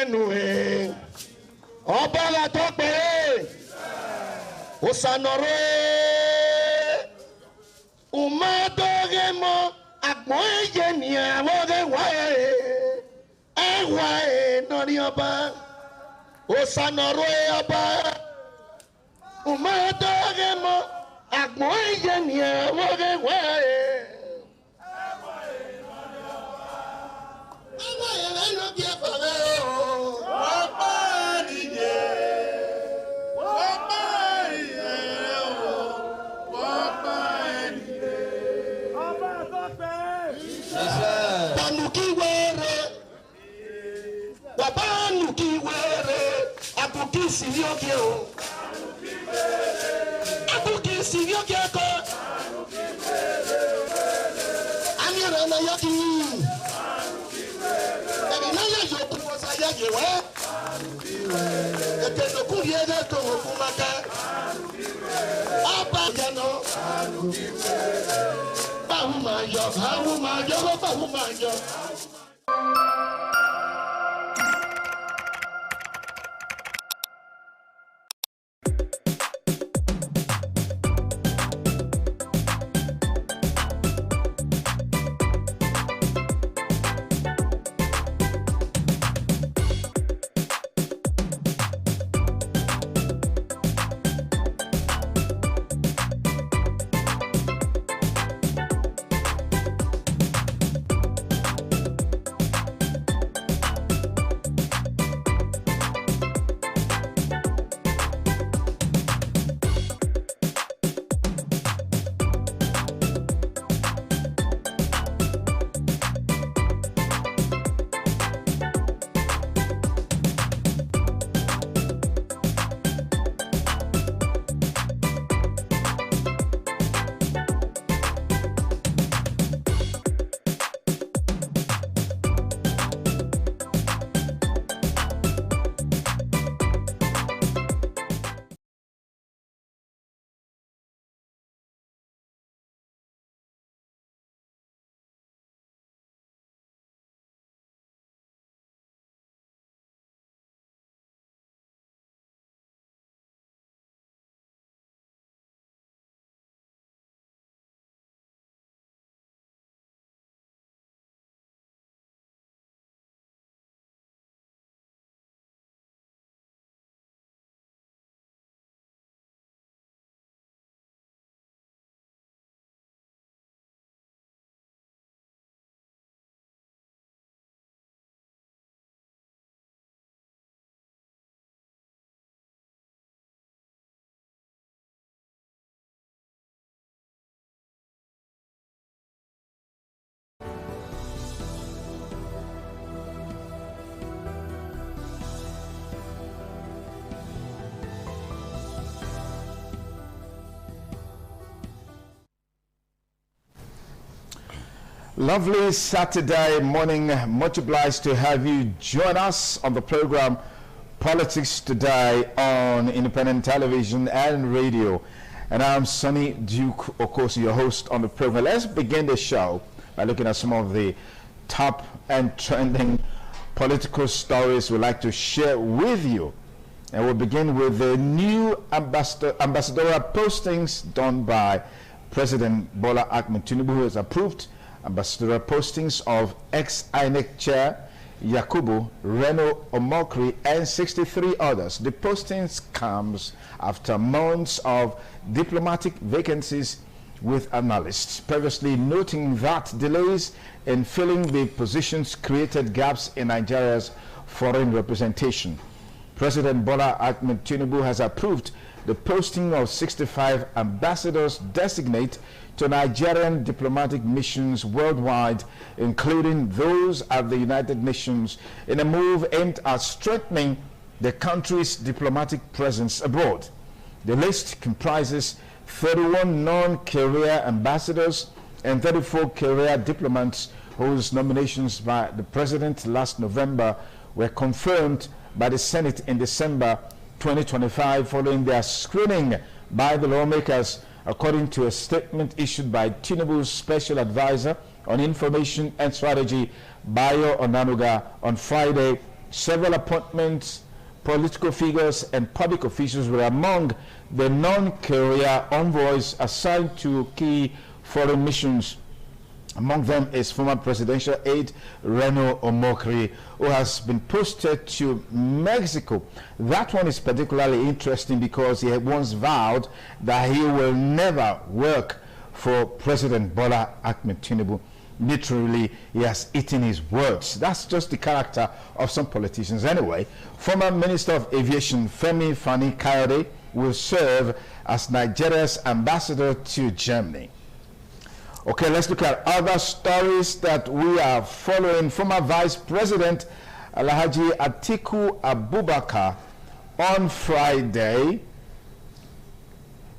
Benue. Obala Tokpere. Osanore. Umadogemo. Akmoye ni awode wae. Ewae nori oba. Osanore oba. Umadogemo. Akmoye ni awode wae. Lovely Saturday morning. Much obliged to have you join us on the program Politics Today on Independent Television and Radio. And I'm Sonny Duke, of course, your host on the program. Let's begin the show by looking at some of the top and trending political stories we'd like to share with you. And we'll begin with the new ambassadorial postings done by President Bola Ahmed Tinubu, who has approved ambassadorial postings of ex-INEC chair Yakubu Reno Omokri and 63 others. The postings comes after months of diplomatic vacancies, with analysts previously noting that delays in filling the positions created gaps in Nigeria's foreign representation. President Bola Ahmed Tinubu has approved the posting of 65 ambassadors designate to Nigerian diplomatic missions worldwide, including those at the United Nations, in a move aimed at strengthening the country's diplomatic presence abroad. The list comprises 31 non-career ambassadors and 34 career diplomats whose nominations by the President last November were confirmed by the Senate in December 2025 following their screening by the lawmakers, according to a statement issued by Tinubu's Special Advisor on Information and Strategy, Bayo Onanuga, on Friday, Several appointments, political figures, and public officials were among the non-career envoys assigned to key foreign missions. Among them is former presidential aide Reno Omokri, who has been posted to Mexico. That one is particularly interesting because he had once vowed that he will never work for President Bola Ahmed Tinubu. Literally, he has eaten his words. That's just the character of some politicians anyway. Former Minister of Aviation Femi Fani-Kayode will serve as Nigeria's ambassador to Germany. Okay, let's look at other stories that we are following. Former Vice President Alhaji Atiku Abubakar on Friday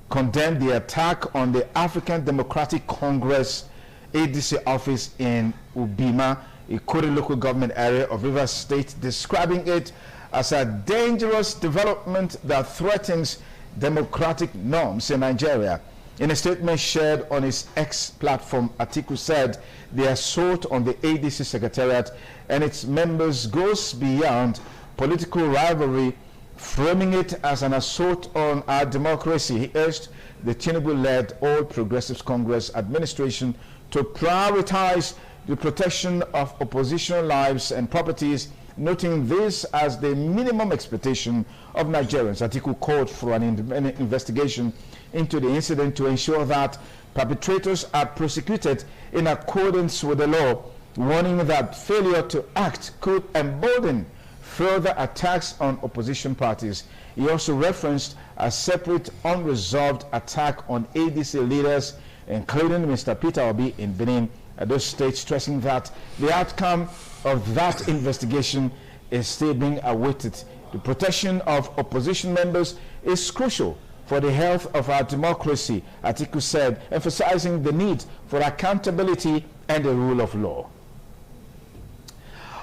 condemned the attack on the African Democratic Congress ADC office in Ubima, Ikore local government area of Rivers State, describing it as a dangerous development that threatens democratic norms in Nigeria. In a statement shared on his X platform, Atiku said the assault on the ADC Secretariat and its members goes beyond political rivalry, framing it as an assault on our democracy. He urged the Tinubu-led All Progressives Congress administration to prioritize the protection of opposition lives and properties, noting this as the minimum expectation of Nigerians. Atiku called for an independent investigation into the incident to ensure that perpetrators are prosecuted in accordance with the law, warning that failure to act could embolden further attacks on opposition parties. He also referenced a separate unresolved attack on ADC leaders, including Mr. Peter Obi in Benin, at those states, stressing that the outcome of that investigation is still being awaited. The protection of opposition members is crucial for the health of our democracy, Atiku said, emphasizing the need for accountability and the rule of law.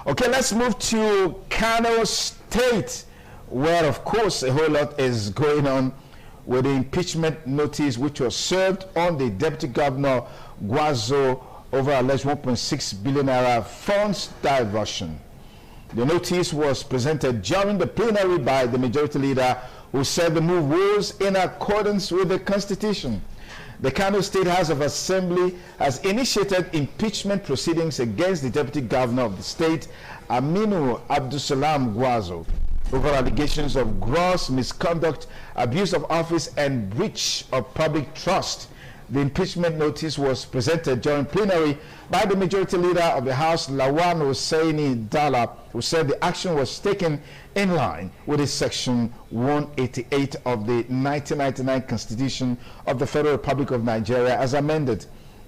Okay, let's move to Kano State, where, of course, a whole lot is going on with the impeachment notice which was served on the Deputy Governor Guazo over alleged 1.6 billion naira funds diversion. The notice was presented during the plenary by the majority leader, who said the move was in accordance with the Constitution. The Kano State House of Assembly has initiated impeachment proceedings against the Deputy Governor of the state, Aminu Abdusalam Guazo, over allegations of gross misconduct, abuse of office, and breach of public trust. The impeachment notice was presented during plenary by the majority leader of the House, Lawan Hussaini Dala, who said the action was taken in line with Section 188 of the 1999 Constitution of the Federal Republic of Nigeria as amended.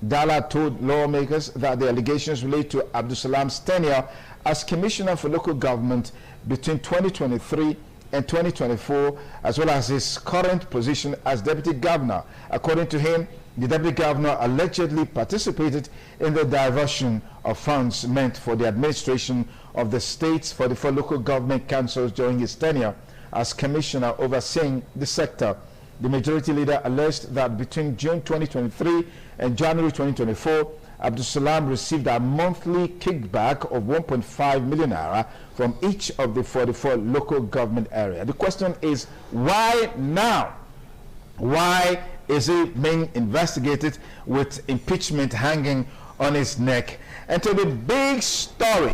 Dala told lawmakers that the allegations relate to Abdusalam's tenure as Commissioner for Local Government between 2023 and 2024, as well as his current position as Deputy Governor. According to him, the Deputy Governor allegedly participated in the diversion of funds meant for the administration of the state's 44 local government councils during his tenure as Commissioner overseeing the sector. The majority leader alleged that between June 2023 and January 2024, Abdusalam received a monthly kickback of 1.5 million naira from each of the 44 local government areas. The question is, why now? Why is he being investigated with impeachment hanging on his neck? And to the big story,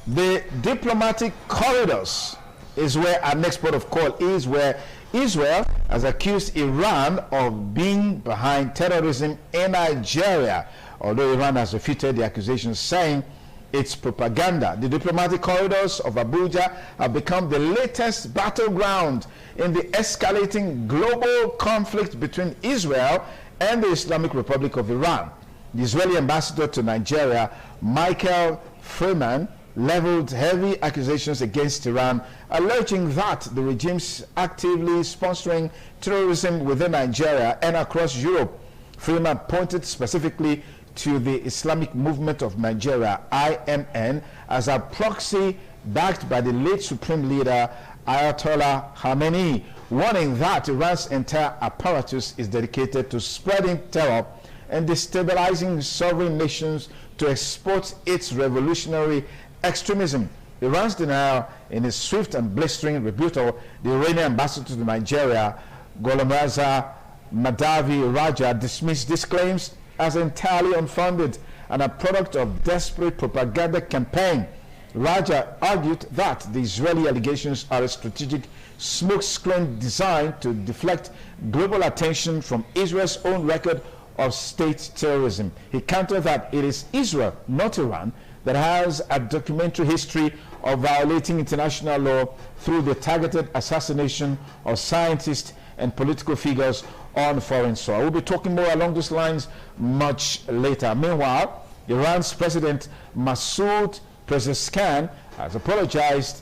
the diplomatic corridors is where our next port of call is, where Israel has accused Iran of being behind terrorism in Nigeria, although Iran has refuted the accusations, saying it's propaganda. The diplomatic corridors of Abuja have become the latest battleground in the escalating global conflict between Israel and the Islamic Republic of Iran. The Israeli ambassador to Nigeria, Michael Freeman, leveled heavy accusations against Iran, alleging that the regime's actively sponsoring terrorism within Nigeria and across Europe. Freeman pointed specifically to the Islamic Movement of Nigeria, IMN, as a proxy backed by the late Supreme Leader Ayatollah Khamenei, warning that Iran's entire apparatus is dedicated to spreading terror and destabilizing sovereign nations to export its revolutionary extremism. Iran's denial in his swift and blistering rebuttal, the Iranian ambassador to Nigeria, Gholamraza Mahdavi Raja, dismissed these claims as entirely unfounded and a product of desperate propaganda campaign. Raja argued that the Israeli allegations are a strategic smokescreen designed to deflect global attention from Israel's own record of state terrorism. He countered that it is Israel, not Iran, that has a documentary history of violating international law through the targeted assassination of scientists and political figures on foreign soil. We'll be talking more along those lines much later. Meanwhile, Iran's President Masoud Pezeshkian has apologized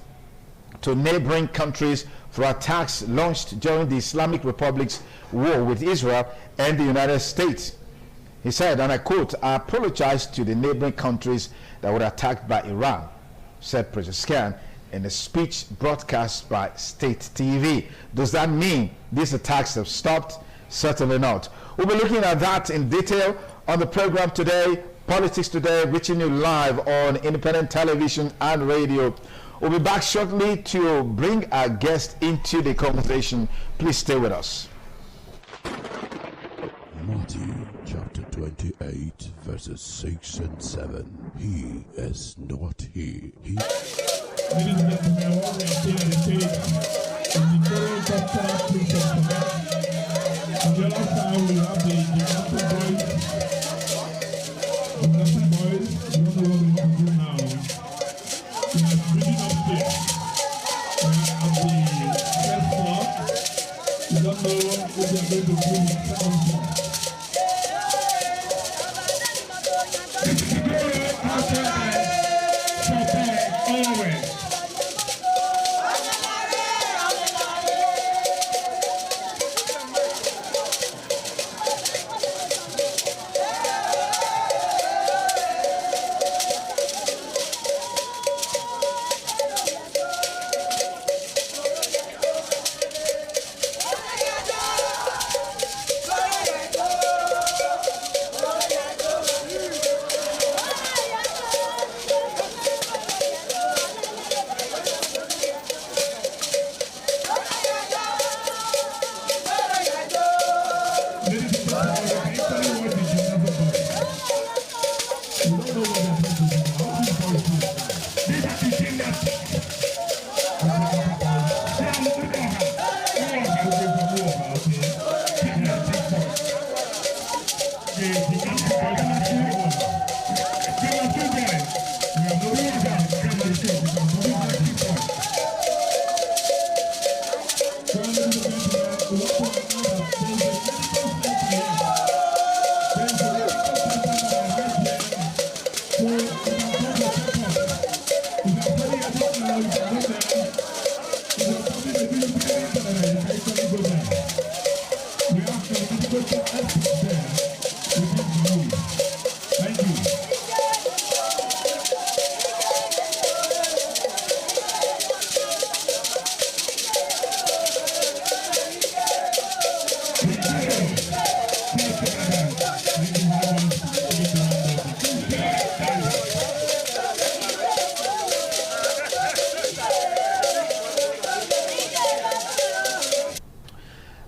to neighboring countries for attacks launched during the Islamic Republic's war with Israel and the United States. He said, and I quote, "I apologize to the neighboring countries that were attacked by Iran," said Pezeshkian in a speech broadcast by State TV. Does that mean these attacks have stopped? Certainly not. We'll be looking at that in detail on the program today, Politics Today, reaching you live on independent television and radio. We'll be back shortly to bring our guest into the conversation. Please stay with us. Matthew chapter 28 verses 6 and 7. He is not he. Ladies and gentlemen, what we are seeing on the stage is the Toro Chapter Christian. On the other side, we have the Gymnastic Boys. Gymnastic Boys, you don't know what we want to do now. We are bringing upstairs. We are at the first floor. We don't know what we are going to do with the second floor. This is the Toro Chapter always.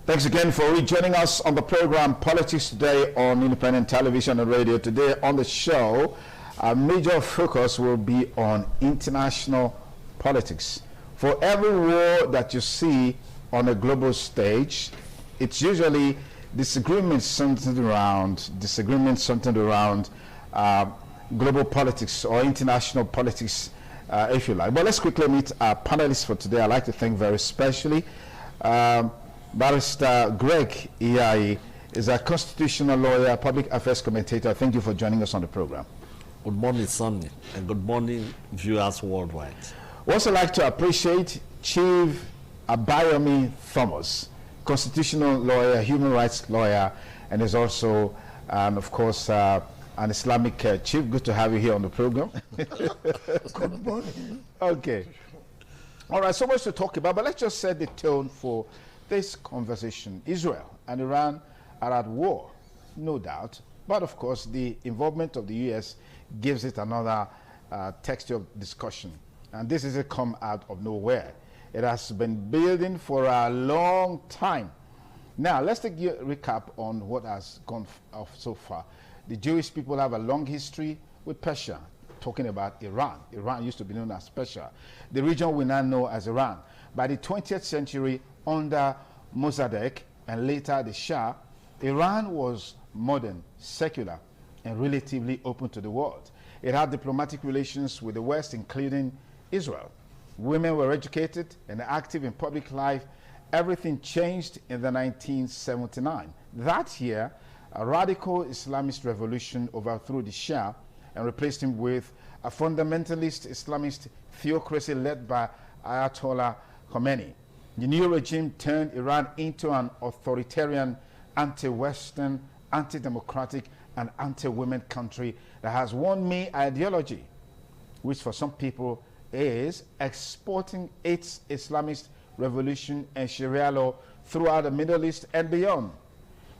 Thanks again for rejoining us on the program Politics Today on independent television and radio. Today on the show, our major focus will be on international politics. For every war that you see on a global stage, it's usually disagreements centered around global politics or international politics, if you like. But let's quickly meet our panelists for today. I'd like to thank very specially Barrister Greg Iyai is a constitutional lawyer, public affairs commentator. Thank you for joining us on the program. Good morning, Sonny, and good morning, viewers worldwide. We also like to appreciate Chief Abayomi Thomas, constitutional lawyer, human rights lawyer, and is also, of course, an Islamic chief. Good to have you here on the program. Good morning. Okay. All right, so much to talk about, but let's just set the tone for this conversation. Israel and Iran are at war, no doubt, but of course the involvement of the U.S. gives it another texture of discussion. And this isn't come out of nowhere. It has been building for a long time. Now, let's take a recap on what has gone off so far. The Jewish people have a long history with Persia, talking about Iran. Iran used to be known as Persia. The region we now know as Iran. By the 20th century, under Mossadegh and later the Shah, Iran was modern, secular, and relatively open to the world. It had diplomatic relations with the West, including Israel. Women were educated and active in public life. Everything changed in the 1979. That year, a radical Islamist revolution overthrew the Shah and replaced him with a fundamentalist Islamist theocracy led by Ayatollah Khomeini. The new regime turned Iran into an authoritarian, anti-Western, anti-democratic, and anti-women country that has one main ideology, which for some people is exporting its Islamist revolution and Sharia law throughout the Middle East and beyond.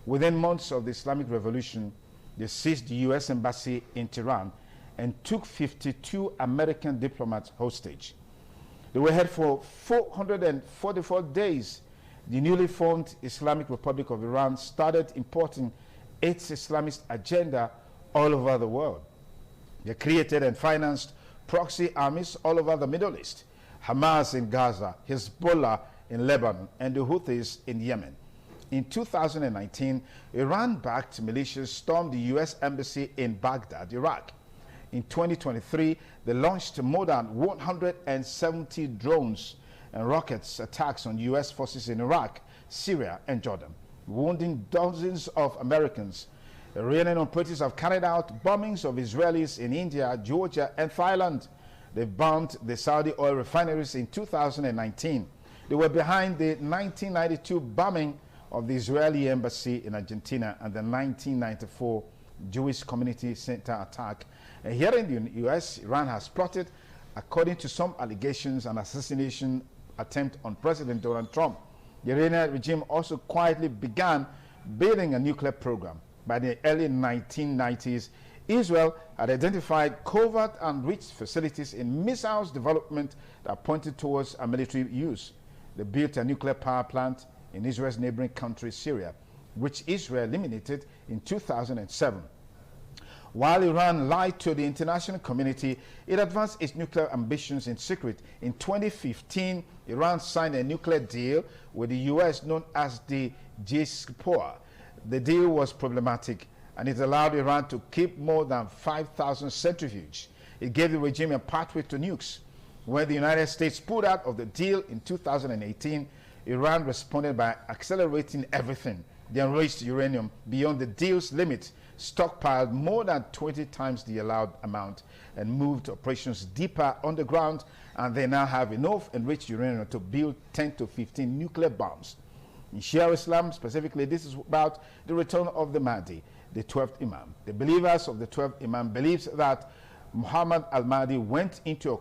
Within months of the Islamic Revolution, they seized the U.S. Embassy in Tehran and took 52 American diplomats hostage. They were held for 444 days. The newly formed Islamic Republic of Iran started importing its Islamist agenda all over the world. They created and financed proxy armies all over the Middle East, Hamas in Gaza, Hezbollah in Lebanon, and the Houthis in Yemen. In 2019, Iran-backed militias stormed the U.S. Embassy in Baghdad, Iraq. In 2023, they launched more than 170 drones and rockets attacks on U.S. forces in Iraq, Syria, and Jordan, wounding dozens of Americans. Iranian operatives have carried out bombings of Israelis in India, Georgia, and Thailand. They bombed the Saudi oil refineries in 2019. They were behind the 1992 bombing of the Israeli embassy in Argentina and the 1994 Jewish Community Center attack. And here in the U.S., Iran has plotted, according to some allegations, an assassination attempt on President Donald Trump. The Iranian regime also quietly began building a nuclear program. By the early 1990s, Israel had identified covert and rich facilities in missiles development that pointed towards a military use. They built a nuclear power plant in Israel's neighboring country, Syria, which Israel eliminated in 2007. While Iran lied to the international community, it advanced its nuclear ambitions in secret. In 2015, Iran signed a nuclear deal with the U.S. known as the JCPOA. The deal was problematic, and it allowed Iran to keep more than 5,000 centrifuges. It gave the regime a pathway to nukes. When the United States pulled out of the deal in 2018, Iran responded by accelerating everything. They enriched uranium beyond the deal's limit, stockpiled more than 20 times the allowed amount, and moved operations deeper underground, and they now have enough enriched uranium to build 10 to 15 nuclear bombs. In Shia Islam specifically, this is about the return of the Mahdi, the 12th Imam. The believers of the 12th Imam believes that Muhammad al-Mahdi went into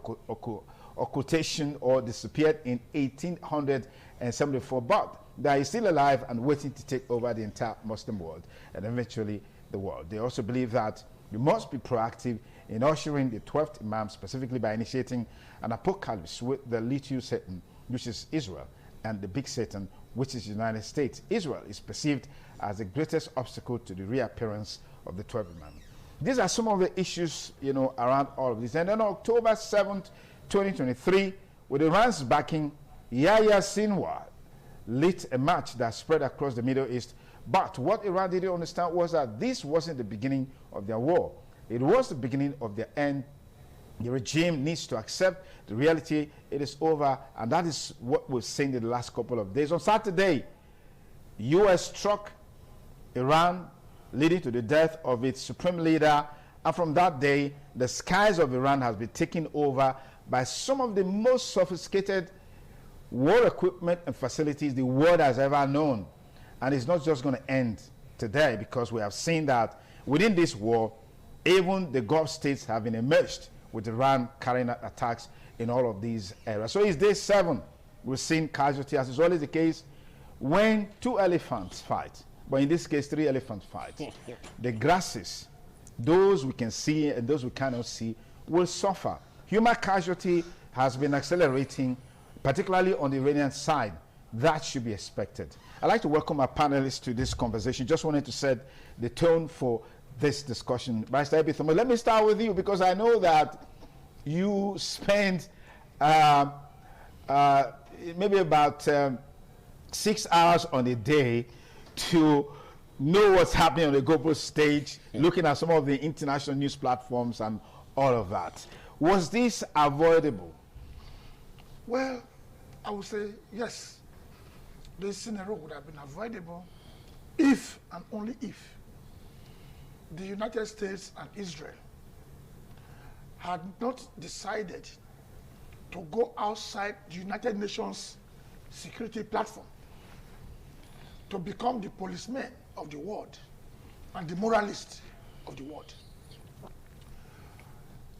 occultation or disappeared in 1874, but that he's still alive and waiting to take over the entire Muslim world and eventually the world. They also believe that you must be proactive in ushering the 12th Imam, specifically by initiating an apocalypse with the little Satan, which is Israel, and the big Satan, which is the United States. Israel is perceived as the greatest obstacle to the reappearance of the 12th Imam. These are some of the issues, around all of this. And then on October 7th, 2023, with Iran's backing, Yahya Sinwar lit a match that spread across the Middle East. But what Iran didn't understand was that this wasn't the beginning of their war. It was the beginning of their end. The regime needs to accept the reality. It is over, and that is what we've seen in the last couple of days. On Saturday, U.S. struck Iran, leading to the death of its supreme leader, and from that day, the skies of Iran has been taken over by some of the most sophisticated war equipment and facilities the world has ever known. And it's not just going to end today, because we have seen that within this war, even the Gulf states have been emerged, with Iran carrying out attacks in all of these areas. So it's day 7. We've seen casualties, as is always the case, when 2 elephants fight, but in this case 3 elephants fight. The grasses, those we can see and those we cannot see, will suffer. Human casualty has been accelerating, particularly on the Iranian side. That should be expected. I'd like to welcome our panelists to this conversation. Just wanted to set the tone for this discussion. Barrister Ebi Thomas, let me start with you because I know that you spend maybe about 6 hours on a day to know what's happening on the global stage, looking at some of the international news platforms and all of that. Was this avoidable? Well, I would say yes. This scenario would have been avoidable if and only if the United States and Israel had not decided to go outside the United Nations security platform to become the policemen of the world and the moralist of the world.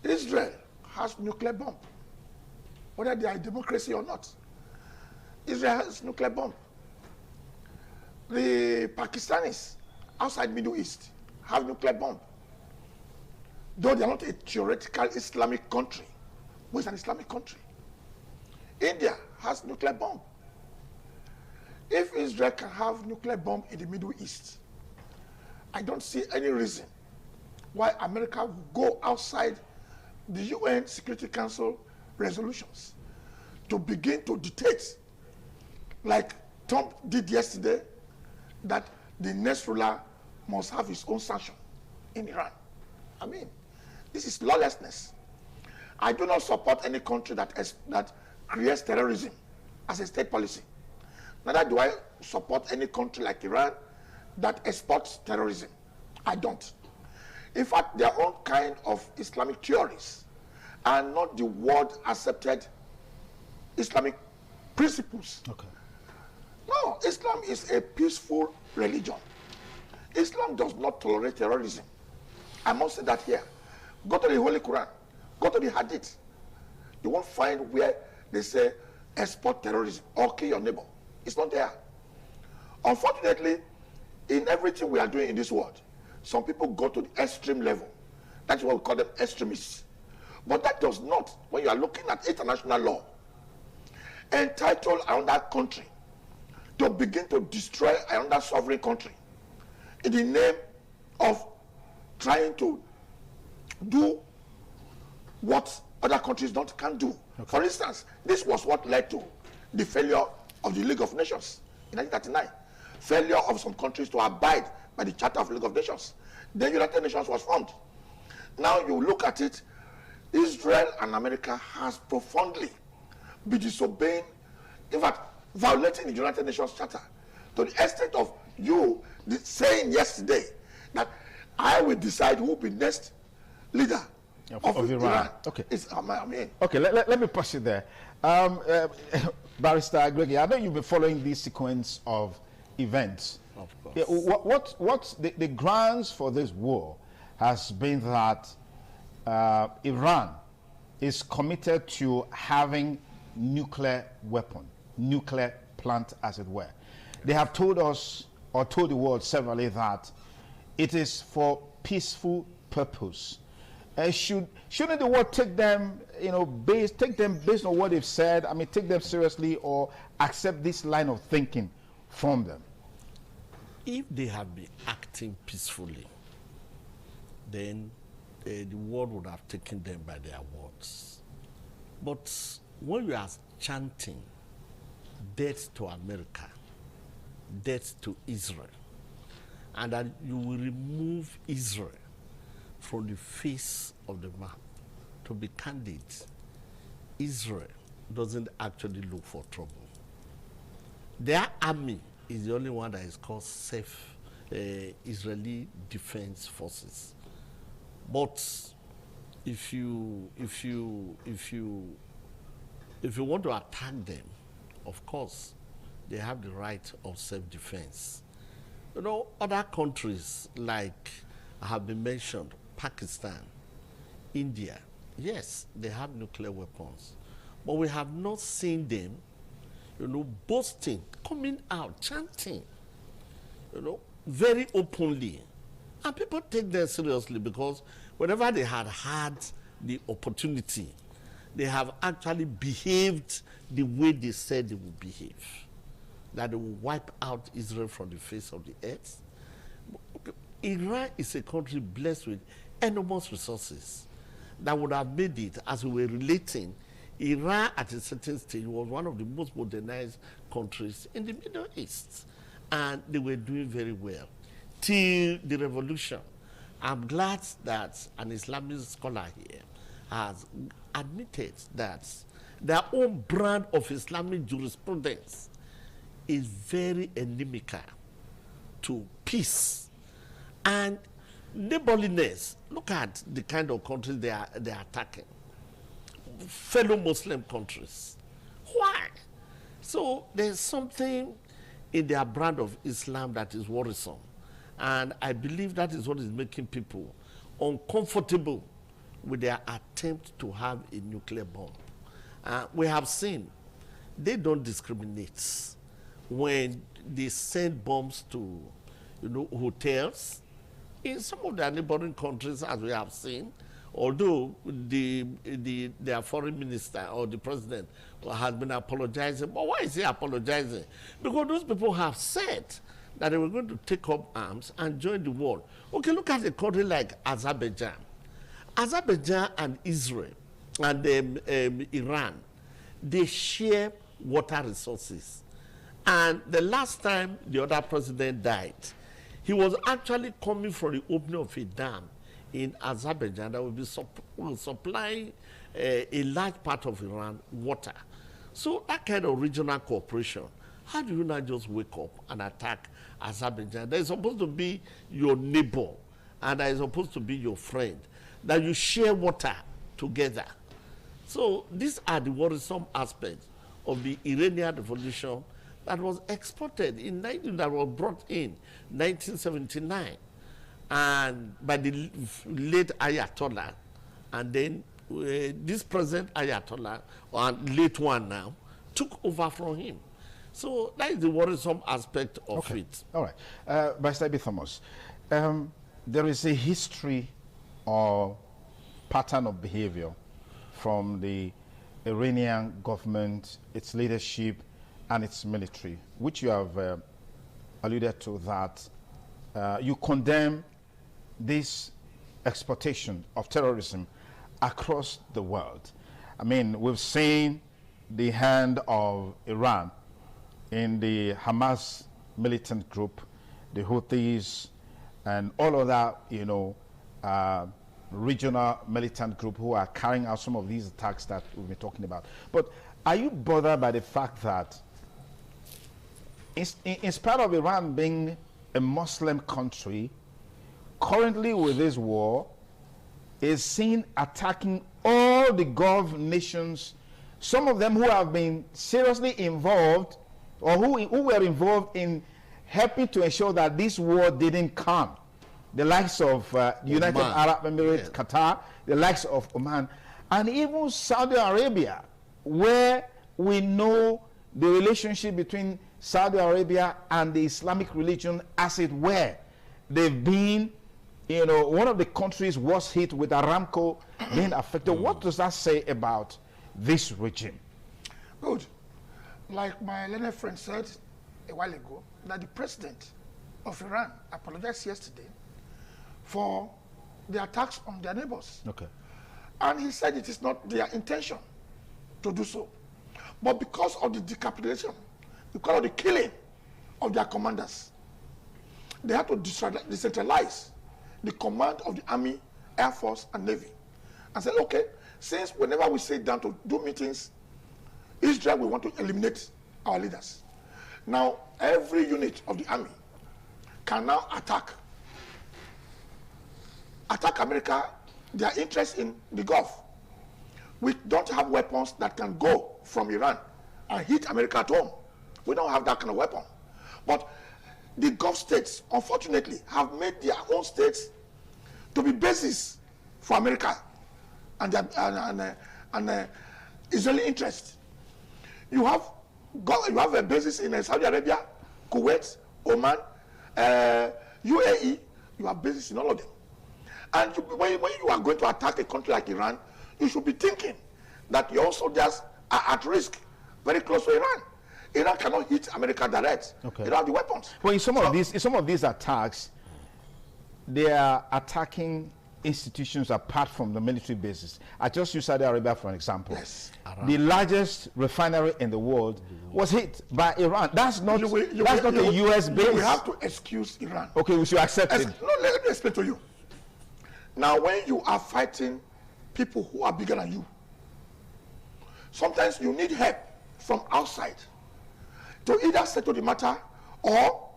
Israel has nuclear bomb, whether they are a democracy or not. Israel has nuclear bomb. The Pakistanis outside Middle East have nuclear bomb. Though they are not a theoretical Islamic country, but it's an Islamic country. India has nuclear bomb. If Israel can have nuclear bomb in the Middle East, I don't see any reason why America would go outside the UN Security Council resolutions to begin to dictate, like Trump did yesterday, that the next ruler must have his own sanction in Iran. I mean, this is lawlessness. I do not support any country that creates terrorism as a state policy. Neither do I support any country like Iran that exports terrorism. I don't. In fact, their own kind of Islamic theories are not the world accepted Islamic principles. Okay. No, Islam is a peaceful religion. Islam does not tolerate terrorism. I must say that here. Go to the Holy Quran. Go to the Hadith. You won't find where they say export terrorism or kill your neighbor. It's not there. Unfortunately, in everything we are doing in this world, some people go to the extreme level. That's why we call them extremists. But that does not, when you are looking at international law, entitle another country to begin to destroy another sovereign country in the name of trying to do what other countries can't do. Okay. For instance, this was what led to the failure of the League of Nations in 1939. Failure of some countries to abide by the Charter of the League of Nations. Then United Nations was formed. Now you look at it, Israel and America has profoundly been disobeying, in fact, violating the United Nations Charter to the extent of you saying yesterday that I will decide who will be next leader of Iran. Okay. I mean. Okay, let me push it there. Barrister Gregory, I know you've been following this sequence of events. Of course. Yeah, what's the grounds for this war has been that Iran is committed to having nuclear weapon, nuclear plant, as it were. They have told us, or told the world severally, that it is for peaceful purpose. Shouldn't the world take them, based on what they've said? I mean, take them seriously, or accept this line of thinking from them? If they have been acting peacefully, then the world would have taken them by their words. But when you are chanting death to America, death to Israel, and that you will remove Israel from the face of the map, to be candid, Israel doesn't actually look for trouble. Their army is the only one that is called Israeli Defense Forces. But if you want to attack them, of course, they have the right of self-defense. Other countries like have been mentioned, Pakistan, India, yes, they have nuclear weapons, but we have not seen them, boasting, coming out, chanting, very openly. And people take them seriously because whenever they had the opportunity, they have actually behaved the way they said they would behave, that they will wipe out Israel from the face of the earth. Iran is a country blessed with enormous resources that would have made it, as we were relating, Iran at a certain stage was one of the most modernized countries in the Middle East. And they were doing very well till the revolution. I'm glad that an Islamic scholar here has admitted that their own brand of Islamic jurisprudence is very inimical to peace and neighborliness. Look at the kind of countries they are attacking. Fellow Muslim countries. Why? So there's something in their brand of Islam that is worrisome. And I believe that is what is making people uncomfortable with their attempt to have a nuclear bomb. We have seen they don't discriminate when they send bombs to, hotels in some of their neighboring countries, as we have seen. Although their foreign minister or the president has been apologizing, but why is he apologizing? Because those people have said that they were going to take up arms and join the war. Okay, look at a country like Azerbaijan. Azerbaijan and Israel and Iran, they share water resources. And the last time the other president died, he was actually coming from the opening of a dam in Azerbaijan that will supply a large part of Iran water. So that kind of regional cooperation, how do you not just wake up and attack Azerbaijan? They're supposed to be your neighbor and they're supposed to be your friend, that you share water together. So these are the worrisome aspects of the Iranian revolution that was exported that was brought in 1979. And by the late Ayatollah, and then this present Ayatollah, or late one now, took over from him. So that is the worrisome aspect of it. All right. By Stevie Thomas, there is a history or pattern of behavior from the Iranian government, its leadership, and its military, which you have alluded to, that you condemn this exportation of terrorism across the world. I mean, we've seen the hand of Iran in the Hamas militant group, the Houthis, and all of that, regional militant group who are carrying out some of these attacks that we've been talking about. But are you bothered by the fact that in spite of Iran being a Muslim country, currently with this war, is seen attacking all the Gulf nations, some of them who have been seriously involved or who were involved in helping to ensure that this war didn't come. The likes of United Arab Emirates, Qatar, the likes of Oman, and even Saudi Arabia, where we know the relationship between Saudi Arabia and the Islamic religion, as it were. They've been, one of the countries was hit with Aramco being affected. What does that say about this regime? Good. Like my learned friend said a while ago, that the president of Iran apologized yesterday for the attacks on their neighbors. Okay. And he said it is not their intention to do so. But because of the decapitation, because of the killing of their commanders, they had to decentralize the command of the Army, Air Force, and Navy. And said, okay, since whenever we sit down to do meetings, Israel, we want to eliminate our leaders. Now, every unit of the Army can now attack America, their interest in the Gulf. We don't have weapons that can go from Iran and hit America at home. We don't have that kind of weapon. But the Gulf states, unfortunately, have made their own states to be bases for America and Israeli interest. You have a basis in Saudi Arabia, Kuwait, Oman, UAE. You have bases in all of them. And when you are going to attack a country like Iran, you should be thinking that your soldiers are at risk, very close to Iran. Iran cannot hit America direct. Okay. They don't have the weapons. Well, in some of these attacks, they are attacking institutions apart from the military bases. I just use Saudi Arabia for an example. Yes. The largest refinery in the world was hit by Iran. That's not a U.S. base. We have to excuse Iran. Okay, we should accept it. No, let me explain to you. Now, when you are fighting people who are bigger than you, sometimes you need help from outside to either settle the matter or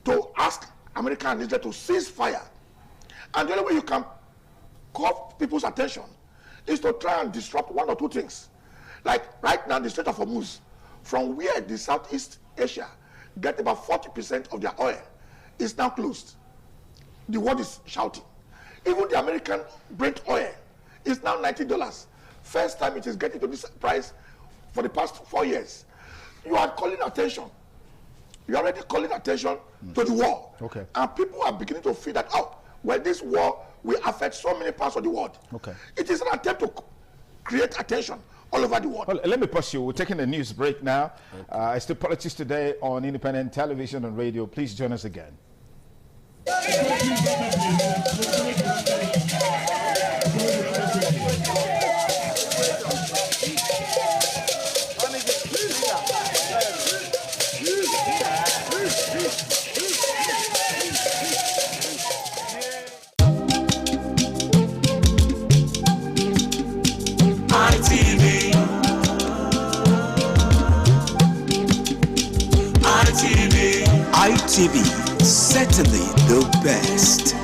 to ask America and Israel to cease fire. And the only way you can call people's attention is to try and disrupt one or two things. Like right now, the Strait of Hormuz, from where the Southeast Asia get about 40% of their oil, is now closed. The world is shouting. Even the American Brent oil is now $90. First time it is getting to this price for the past 4 years. You are calling attention. You are already calling attention to the war. Okay. And people are beginning to feel that, oh, well, this war will affect so many parts of the world. Okay. It is an attempt to create attention all over the world. Well, let me pause you. We're taking a news break now. It's the Politics Today on Independent Television and Radio. Please join us again. ITV, certainly the best.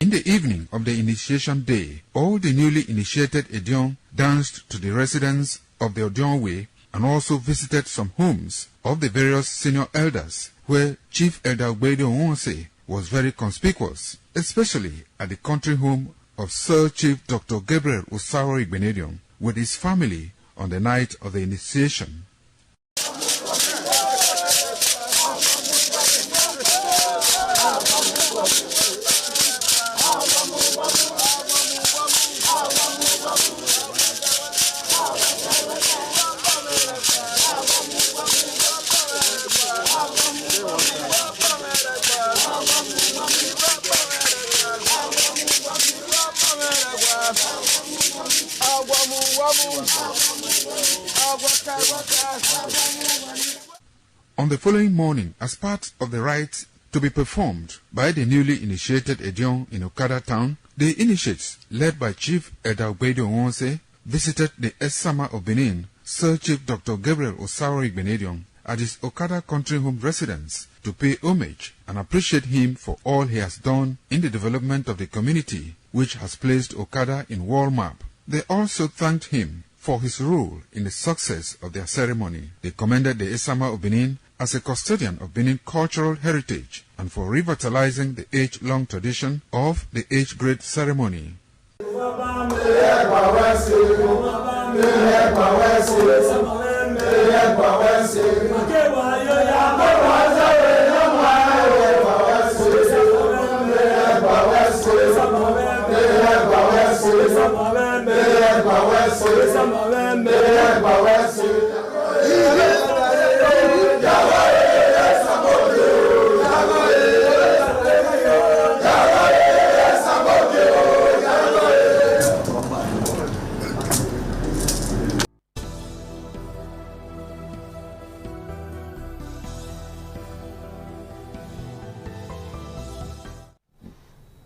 In the evening of the initiation day, all the newly initiated Edion danced to the residents of the Odion Way and also visited some homes of the various senior elders, where Chief Elder Ogbeide Onwuase was very conspicuous, especially at the country home of Sir Chief Dr. Gabriel Osaro Igbenedion with his family on the night of the initiation. On the following morning, as part of the rite to be performed by the newly initiated Edion in Okada town, the initiates, led by Chief Elder Ogbeide Onwuase, visited the Esama of Benin, Sir Chief Dr. Gabriel Osaro Igbenedion, at his Okada country home residence to pay homage and appreciate him for all he has done in the development of the community, which has placed Okada in world map. They also thanked him for his role in the success of their ceremony. They commended the Esama of Benin as a custodian of Benin cultural heritage and for revitalizing the age-long tradition of the age-grade ceremony.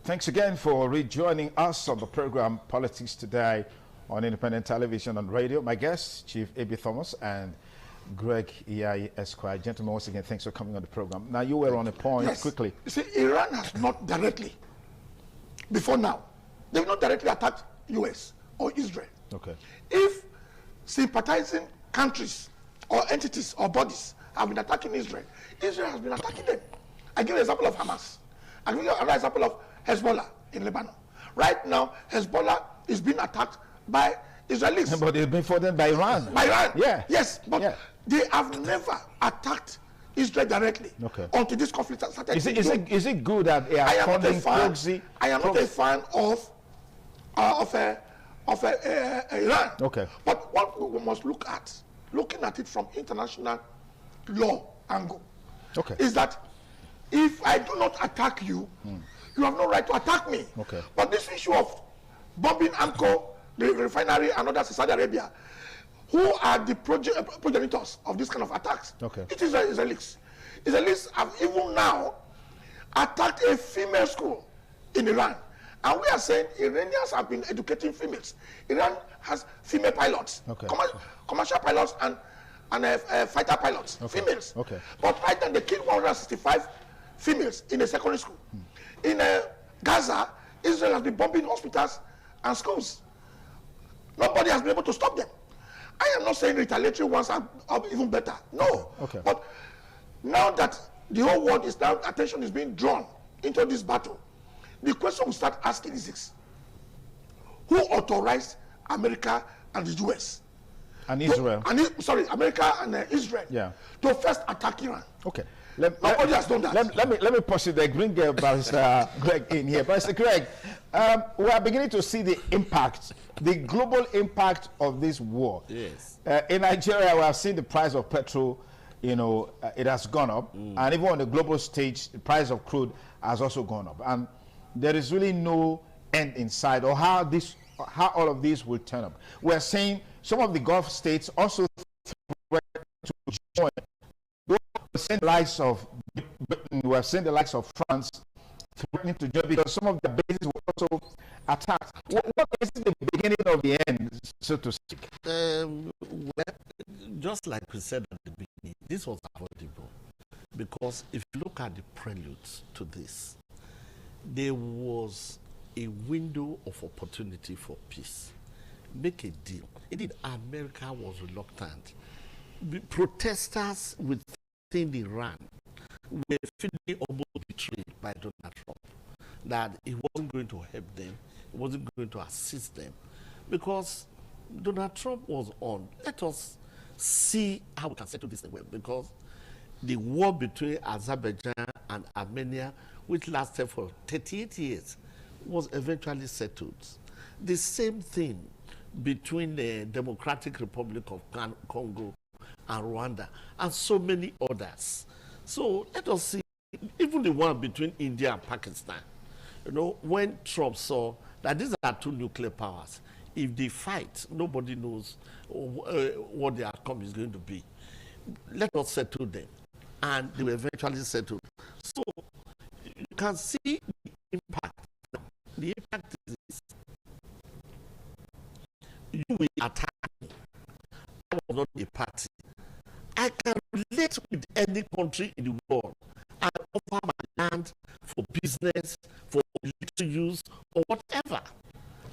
Thanks again for rejoining us on the program Politics Today on Independent Television and Radio. My guests, Chief A.B. Thomas and Greg Iyai Esquire. Gentlemen, once again, thanks for coming on the program. Now, you were on a point quickly. You see, Iran has not directly, before now, they've not directly attacked U.S. or Israel. Okay. If sympathizing countries or entities or bodies have been attacking Israel, Israel has been attacking them. I give you an example of Hamas. I give you another example of Hezbollah in Lebanon. Right now, Hezbollah is being attacked by Israelis. But it's been fought by Iran. By Iran? Yeah. Yes, but yeah. they have never attacked Israel directly until this conflict started. Is it good that they are funding proxy? I am not a fan of Iran. Okay. But what we must looking at it from international law angle, is that if I do not attack you, you have no right to attack me. Okay. But this issue of bombing Amco, the refinery, and others in Saudi Arabia, who are the progenitors of this kind of attacks? It is Israelis. Israelis have even now attacked a female school in Iran. And we are saying Iranians have been educating females. Iran has female pilots, commercial pilots and fighter pilots, females. But right now they killed 165 females in a secondary school. In Gaza, Israel has been bombing hospitals and schools. Nobody has been able to stop them. I am not saying retaliatory ones are even better. No. But now that the whole world is now, attention is being drawn into this battle, the question we start asking is this: who authorized America and the US? And Israel. America and Israel to first attack Iran. Nobody has done that. Let me pause it there. Bring Barrister Greg in here. Barrister Greg, we are beginning to see the impact, the global impact of this war. Yes. In Nigeria, we have seen the price of petrol, it has gone up. And even on the global stage, the price of crude has also gone up. And there is really no end in sight, or how all of this will turn up. We are saying some of the Gulf states also threaten to join. We have seen the likes of Britain, we have seen the likes of France threatening to join because some of the bases were also attacked. What is the beginning of the end, so to speak? Well, just like we said at the beginning, this was avoidable because if you look at the preludes to this, there was a window of opportunity for peace. Make a deal. Indeed, America was reluctant. The protesters within Iran were feeling almost betrayed by Donald Trump, that he wasn't going to help them, he wasn't going to assist them, because Donald Trump was on, let us see how we can settle this well, because the war between Azerbaijan and Armenia, which lasted for 38 years, was eventually settled. The same thing between the Democratic Republic of Congo and Rwanda, and so many others. So let us see, even the one between India and Pakistan. When Trump saw that these are two nuclear powers, if they fight, nobody knows what the outcome is going to be. Let us settle them. And they were eventually settled. So you can see the impact. The impact is this. You will attack me. I was not a party. I can relate with any country in the world and offer my land for business, for little use, or whatever.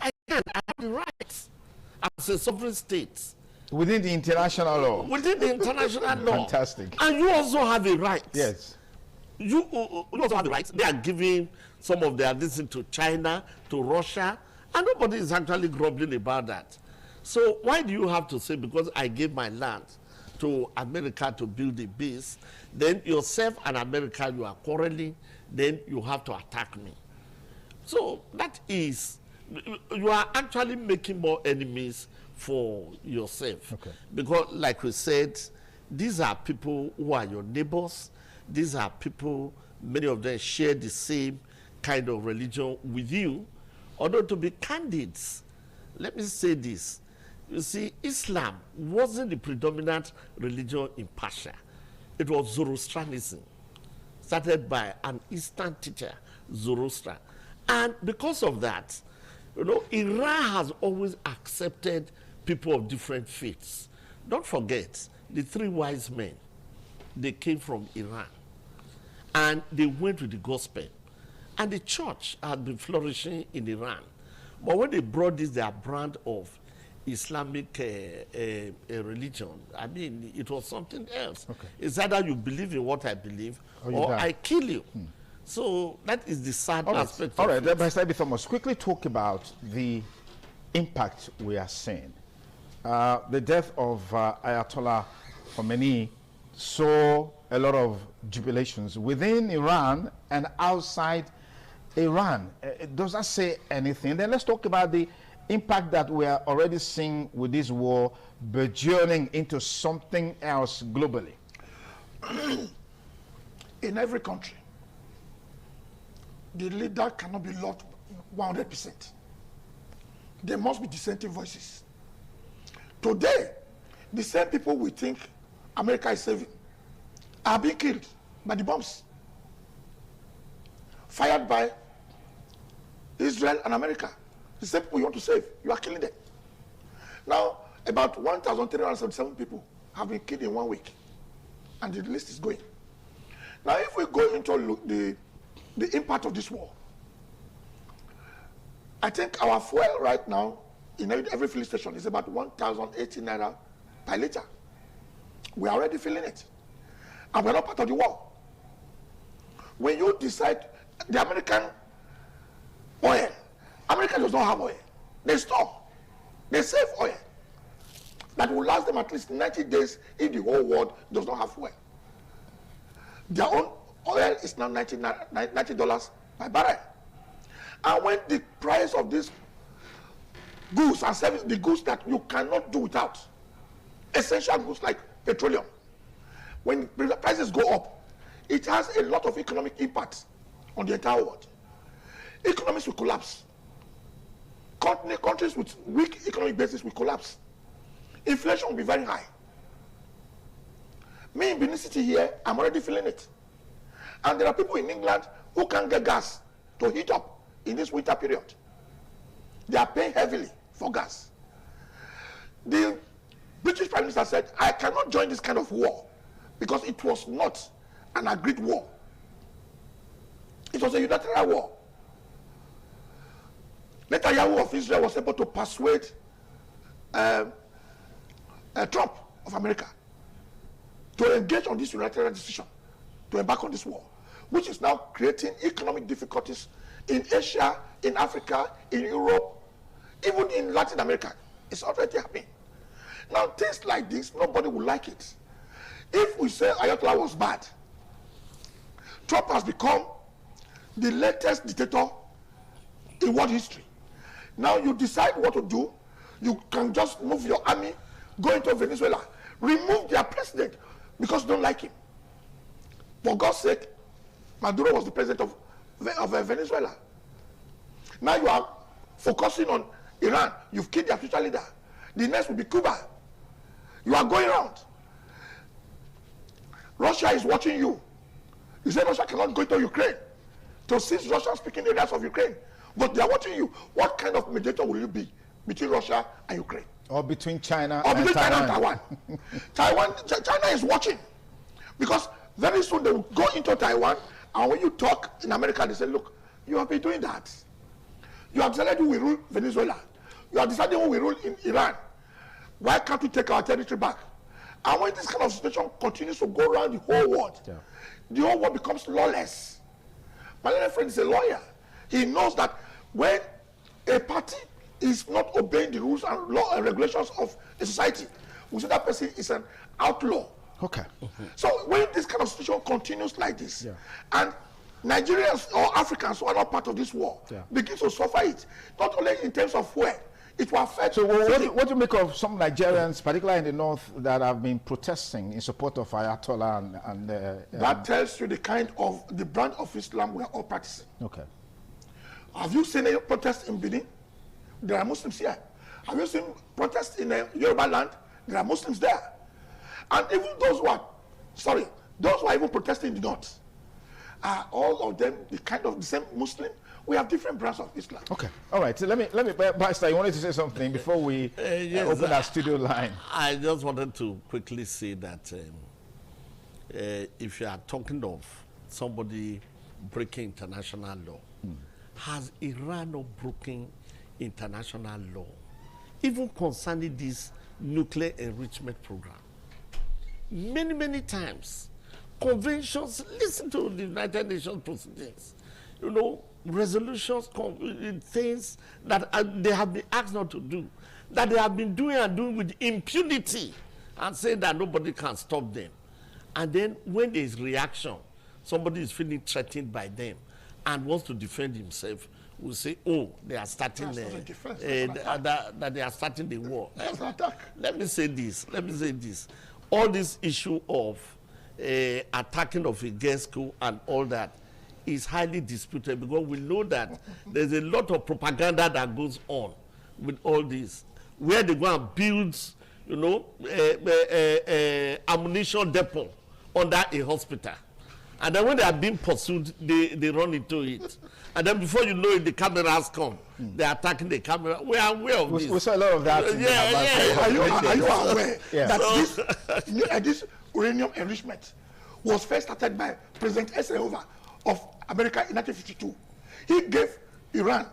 I have the rights as a sovereign state. Within the international law. Within the international law. Fantastic. And you also have a right. Yes. You also have the rights. They are giving some of their listen to China, to Russia, and nobody is actually grumbling about that. So why do you have to say, because I gave my land to America to build a base, then yourself and America, you are quarreling, then you have to attack me? So that is, you are actually making more enemies for yourself. Because like we said, these are people who are your neighbors. These are people, many of them share the same kind of religion with you. Although, to be candid, let me say this. You see, Islam wasn't the predominant religion in Persia. It was Zoroastrianism, started by an Eastern teacher, Zoroaster. And because of that, Iran has always accepted people of different faiths. Don't forget, the three wise men, they came from Iran. And they went with the gospel. And the church had been flourishing in Iran. But when they brought this, their brand of Islamic religion. I mean, it was something else. Okay. It's either you believe in what I believe Or you or die. I kill you. So that is the sad aspect All of right, it. Mr. Thomas, quickly talk about the impact we are seeing. The death of Ayatollah Khomeini saw a lot of jubilations within Iran and outside Iran. Does that say anything? Then let's talk about the impact that we are already seeing with this war burgeoning into something else globally. In every country, the leader cannot be loved 100%. There must be dissenting voices. Today, the same people we think America is saving are being killed by the bombs fired by Israel and America. The same people you want to save, you are killing them. Now, about 1,377 people have been killed in 1 week, and the list is going. Now, if we go into the impact of this war, I think our fuel right now in every filling station is about 1,080 naira per liter. We are already feeling it, and we're not part of the war. When you decide, the American oil, America does not have oil. They store, they save oil that will last them at least 90 days if the whole world does not have oil. Their own oil is now $90 per barrel. And when the price of these goods and services, the goods that you cannot do without, essential goods like petroleum, when the prices go up, it has a lot of economic impact on the entire world. Economies will collapse. Countries with weak economic basis will collapse. Inflation will be very high. Me in Benin City here, I'm already feeling it. And there are people in England who can't get gas to heat up in this winter period. They are paying heavily for gas. The British Prime Minister said, I cannot join this kind of war because it was not an agreed war. It was a unilateral war. Netanyahu of Israel was able to persuade Trump of America to engage on this unilateral decision to embark on this war, which is now creating economic difficulties in Asia, in Africa, in Europe, even in Latin America. It's already happening. Now, things like this, nobody will like it. If we say Ayatollah was bad, Trump has become the latest dictator in world history. Now you decide what to do. You can just move your army, go into Venezuela, remove their president because you don't like him. For God's sake, Maduro was the president of Venezuela. Now you are focusing on Iran. You've killed their future leader. The next will be Cuba. You are going around. Russia is watching you. You say Russia cannot go into Ukraine to seize Russian-speaking areas of Ukraine. But they are watching you. What kind of mediator will you be between Russia and Ukraine? Or between China or and between Taiwan. China and Taiwan. China is watching. Because very soon they will go into Taiwan, and when you talk in America, they say, look, you have been doing that. You have decided who will rule Venezuela. You have decided who will rule in Iran. Why can't we take our territory back? And when this kind of situation continues to go around the whole world, the whole world becomes lawless. My little friend is a lawyer. He knows that when a party is not obeying the rules and law and regulations of a society, we say that person is an outlaw. Okay. So when this kind of situation continues like this, and Nigerians or Africans who are not part of this war begin to suffer it, not only in terms of where, it will affect. So what do you make of some Nigerians, particularly in the north, that have been protesting in support of Ayatollah that tells you the kind of, the brand of Islam we are all practicing. Okay. Have you seen a protest in Benin? There are Muslims here. Have you seen protests in Yoruba land? There are Muslims there. And even those who are even protesting in the north, are all of them the same Muslim? We have different brands of Islam. Okay. All right. So let me, Pastor, you wanted to say something before we yes, open our studio line. I just wanted to quickly say that if you are talking of somebody breaking international law, has Iran not broken international law even concerning this nuclear enrichment program. Many times, conventions, listen to the United Nations proceedings, you know, resolutions, things that they have been asked not to do, that they have been doing with impunity, and saying that nobody can stop them. And then when there is reaction, somebody is feeling threatened by them and wants to defend himself, will say, oh, they are starting that they are starting the war. Let me say this. All this issue of attacking of a girls' school and all that is highly disputed, because we know that there's a lot of propaganda that goes on with all this, where they go and build, you know, ammunition depot under a hospital. And then when they are being pursued, they run into it. And then before you know it, the cameras come. They are attacking the camera. We are aware of this. We saw a lot of that. Are you aware that this uranium enrichment was first started by President Eisenhower of America in 1952? He gave Iran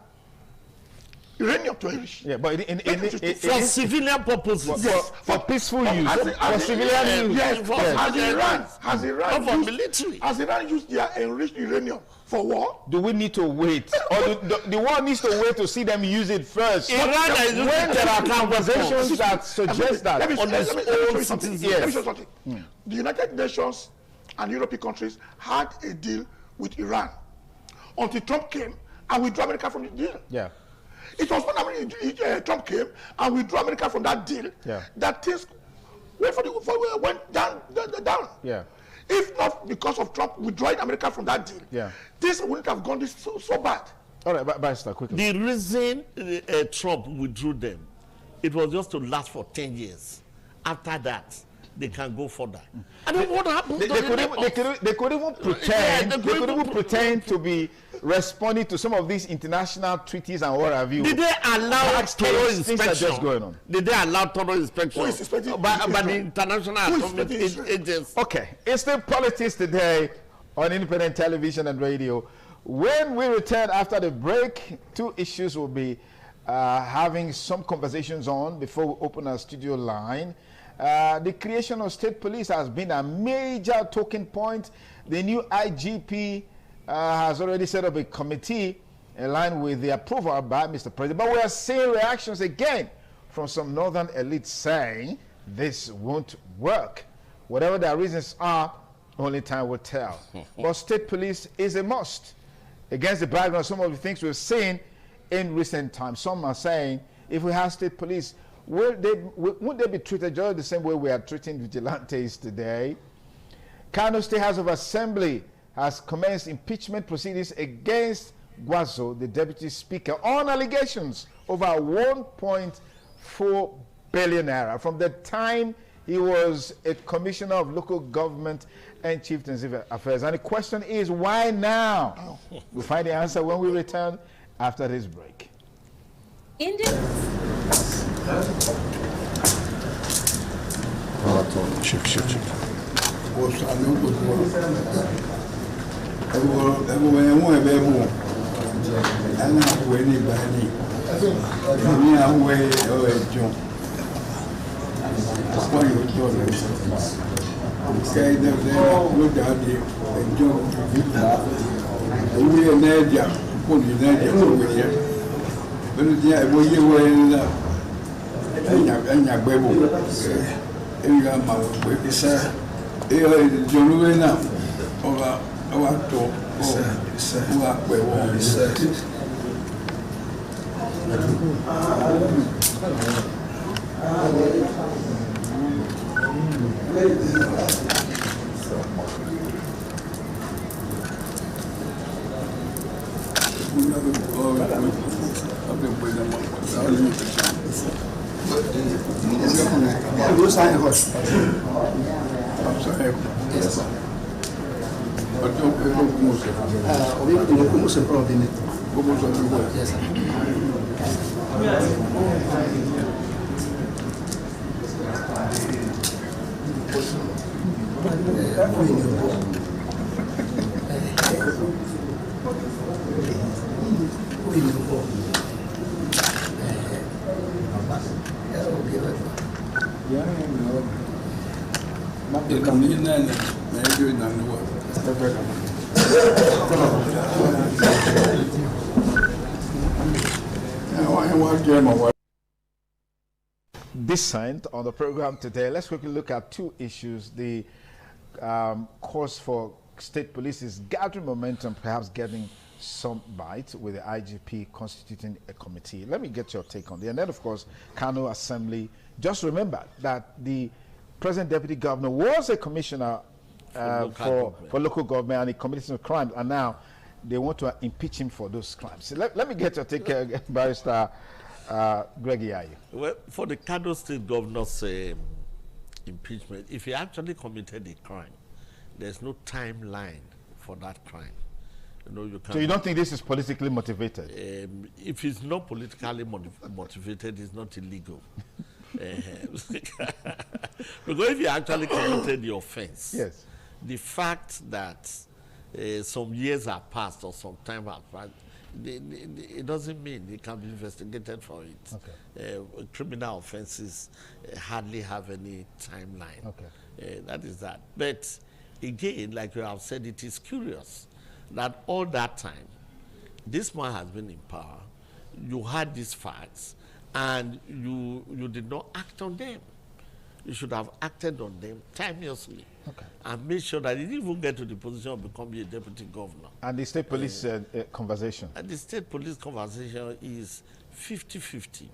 uranium to enrich. Yeah, but for civilian purposes. Yes, for peaceful use. For civilian use. Yes, has Iran used their enriched uranium for war? Do we need to wait? Or the war needs to wait to see them use it first? Iran is using when there are conversations that suggest that. Let me show you something. The United Nations and European countries had a deal with Iran until Trump came and withdrew America from the deal. Yeah. It was when Trump came and withdrew America from that deal that things went down. Yeah. If not because of Trump withdrawing America from that deal, this wouldn't have gone so bad. All right, Barrister, quickly. The reason Trump withdrew them, it was just to last for 10 years. After that, they can go further. And then what happened? They could even pretend. They could even pretend to be responding to some of these international treaties and what have you. Did they allow thorough inspection? Going on. Did they allow thorough inspection by the International Atomic Agency? Okay, it's the Politics Today on Independent Television and Radio. When we return after the break, two issues will be having some conversations on before we open our studio line. The creation of state police has been a major talking point. The new IGP has already set up a committee in line with the approval by Mr. President. But we are seeing reactions again from some northern elites saying this won't work. Whatever their reasons are, only time will tell. But state police is a must. Against the background of some of the things we've seen in recent times, some are saying if we have state police, won't they be treated just the same way we are treating vigilantes today? Kano State House of Assembly has commenced impeachment proceedings against Guazo, the Deputy Speaker, on allegations over 1.4 billion naira from the time he was a Commissioner of Local Government and Chieftaincy Affairs. And the question is, why now? We'll find the answer when we return after this break. Dissent on the program today. Let's quickly look at two issues. The course for state police is gathering momentum, perhaps getting some bite, with the IGP constituting a committee. Let me get your take on it. And then, of course, Kano Assembly. Just remember that the present deputy governor was a commissioner for local government, and he committed some crimes, and now they want to impeach him for those crimes. So let me get your take, Barrister Greg Yayi. Well, for the Kano State governor's impeachment, if he actually committed a crime, there's no timeline for that crime. You know, you so you don't think this is politically motivated? If it's not politically motivated, it's not illegal. Because if you actually committed the offense, yes, the fact that some years have passed or some time has passed, it doesn't mean it can be investigated for it. Okay. Criminal offenses hardly have any timeline. Okay. That is that. But again, like you have said, it is curious that all that time, this man has been in power, you had these facts, and you did not act on them. You should have acted on them timeously, okay, and made sure that he didn't even get to the position of becoming a deputy governor. And the state police conversation? And the state police conversation is 50-50.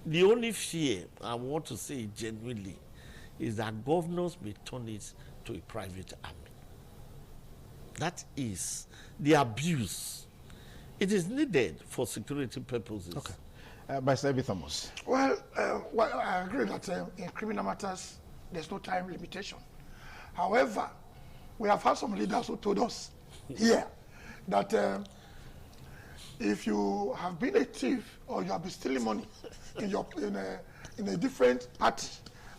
The only fear, I want to say genuinely, is that governors may turn it to a private army. That is the abuse. It is needed for security purposes. Okay. By Sebi Thomas. Well, I agree that in criminal matters, there's no time limitation. However, we have had some leaders who told us here that if you have been a thief or you have been stealing money in a different party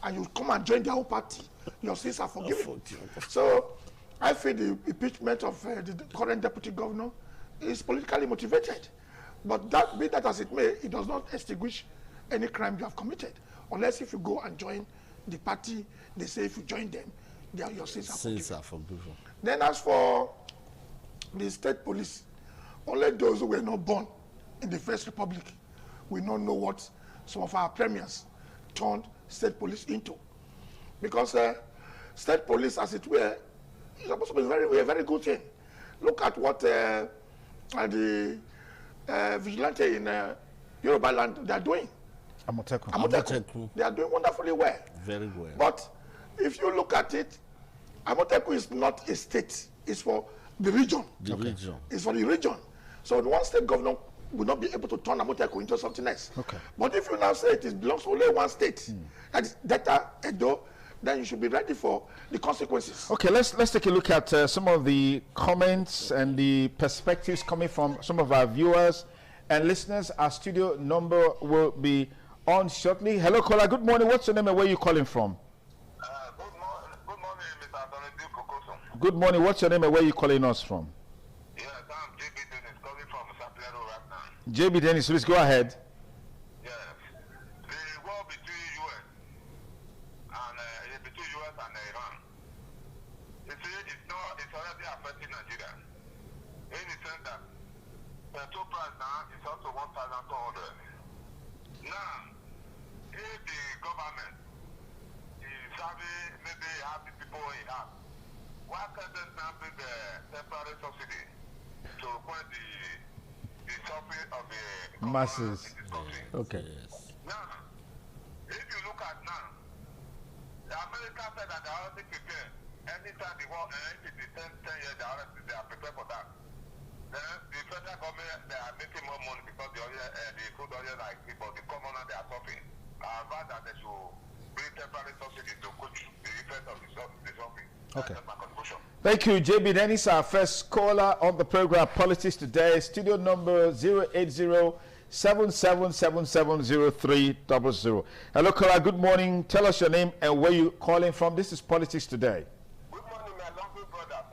and you come and join their own party, your sins are forgiven. So I feel the impeachment of the current deputy governor is politically motivated. But be that as it may, it does not extinguish any crime you have committed. Unless if you go and join the party, they say if you join them, your sins are forgiven. Then as for the state police, only those who were not born in the First Republic will not know what some of our premiers turned state police into. Because state police, as it were, is supposed to be a very good thing. Look at what the vigilante in Yoruba land they are doing. Amotekun. They are doing wonderfully well. Very well. But if you look at it, Amotekun is not a state. It's for the region. The region. It's for the region. So the one state governor will not be able to turn Amotekun into something else. Okay. But if you now say it belongs to only one state, that is Delta, Edo, then you should be ready for the consequences. Okay, let's take a look at some of the comments and the perspectives coming from some of our viewers and listeners. Our studio number will be on shortly. Hello, caller. Good morning. What's your name and where are you calling from? Good morning, Mr. Anthony Duke. Good morning. What's your name and where are you calling us from? Yes, I'm JB Dennis, calling from Saplero right now. JB Dennis, please go ahead. Yes. The war between U.S. and Iran, you see, it's already affecting Nigeria. In the sense that petrol price now is up to 1,200. Now, if the government is having maybe happy people in half, why can't they now bring the temporary subsidy to quench the suffering of the masses? Okay. Yes. Now, if you look at now, the America said that they are already prepared. Anytime the war ends, if it is 10 years, they are prepared for that. Then the federal government, they are making more money because the crude oil like people, the commoner, they are suffering. Rather, they should bring temporary subsidy to coach the effect of the suffering. Okay. That's my contribution. Thank you, JB Dennis, our first caller on the program Politics Today. Studio number 080-7777-0300. Hello, caller. Good morning. Tell us your name and where you're calling from. This is Politics Today. Good morning, my lovely brother.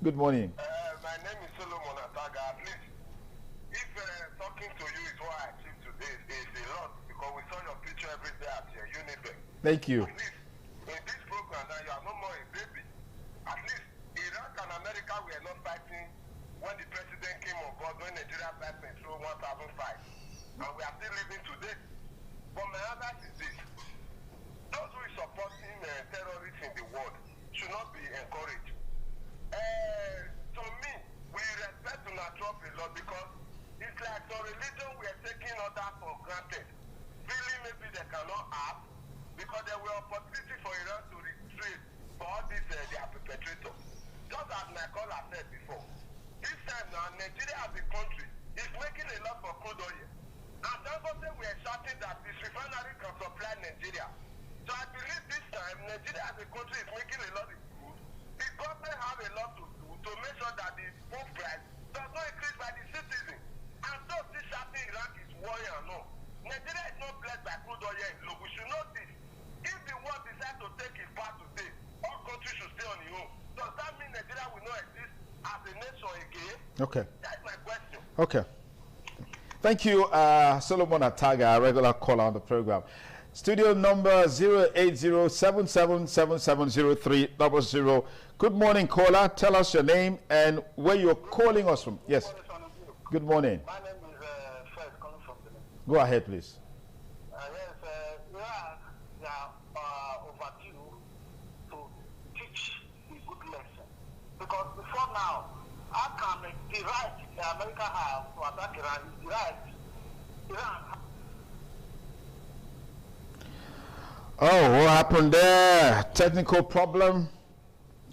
Good morning. My name is Solomon Ataga. Please, if talking to you is what I achieved today is a lot because we saw your picture every day at your Unibank. Thank you. At least in this program now you are no more a baby. At least Iraq and America were not fighting when the president came on board when Nigeria fighting through 1,005. And we are still living today. But my advice is this. Those who are supporting terrorists in the world should not be encouraged. To me, we respect Donald Trump a lot because it's like the religion we are taking others for granted. Really, maybe they cannot have because there were opportunity for Iran to retreat for all these their perpetrators. Just as my caller said before, this time now Nigeria as a country is making a lot for crude oil. And Dangote we are shouting that this refinery can supply Nigeria. So I believe this time Nigeria as a country is making a lot of food. The government have a lot to do to make sure that the food price does not increase by the citizens. And so this shouting Iraq is warrior no. Nigeria is not blessed by crude oil in low. We should know this. If the world decides to take its part today, all countries should stay on their own. Does that mean Nigeria will not exist as a nation again? Okay. That's my question. Okay. Thank you, Solomon Ataga, a regular caller on the program. Studio number 08077770300. Good morning, caller. Tell us your name and where you're calling us from. Yes. Good morning. My name is Fred, calling from the Go ahead, please. Iraq, they are overdue to teach a good lesson. Because before now, how can the right America have to attack Iran is the right Iran? Oh, what happened there? Technical problem?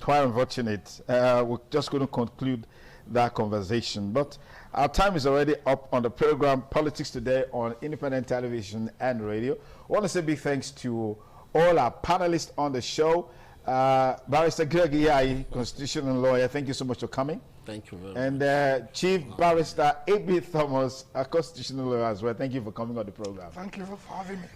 Quite unfortunate. We're just going to conclude that conversation. But our time is already up on the program Politics Today on Independent Television and Radio. I want to say big thanks to all our panelists on the show. Barrister Greg Iyai, constitutional lawyer, thank you so much for coming. Thank you very much. And Chief Barrister A.B. Thomas, a constitutional lawyer as well. Thank you for coming on the program. Thank you for having me.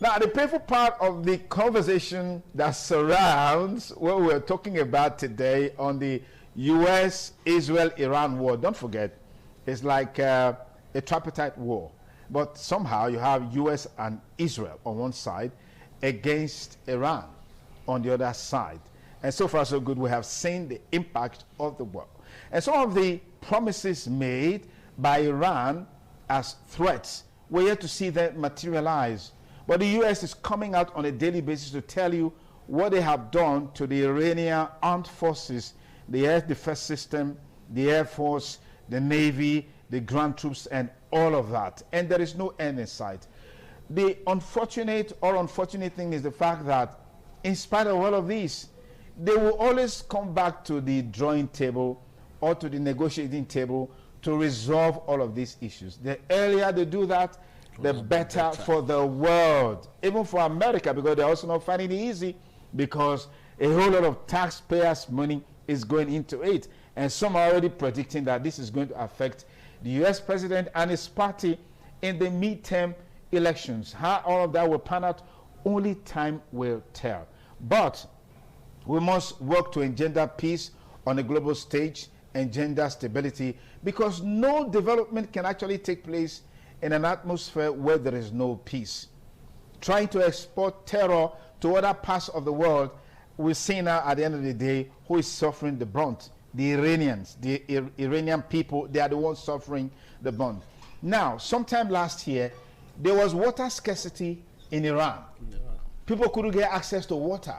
Now, the painful part of the conversation that surrounds what we're talking about today on the U.S.-Israel-Iran war, don't forget, it's like a tripartite war. But somehow you have U.S. and Israel on one side against Iran on the other side. And so far, so good, we have seen the impact of the war. And some of the promises made by Iran as threats, we're yet to see them materialize. But the U.S. is coming out on a daily basis to tell you what they have done to the Iranian armed forces, the air defense system, the Air Force, the Navy, the ground troops, and all of that. And there is no end in sight. The unfortunate thing is the fact that in spite of all of this, they will always come back to the drawing table or to the negotiating table to resolve all of these issues. The earlier they do that, the better for the world, even for America, because they're also not finding it easy because a whole lot of taxpayers' money is going into it. And some are already predicting that this is going to affect the U.S. president and his party in the midterm elections. How all of that will pan out, only time will tell. But we must work to engender peace on a global stage, engender stability, because no development can actually take place in an atmosphere where there is no peace. Trying to export terror to other parts of the world, we see now at the end of the day who is suffering the brunt. The Iranians, the Iranian people, they are the ones suffering the brunt. Now, sometime last year, there was water scarcity in Iran. People couldn't get access to water.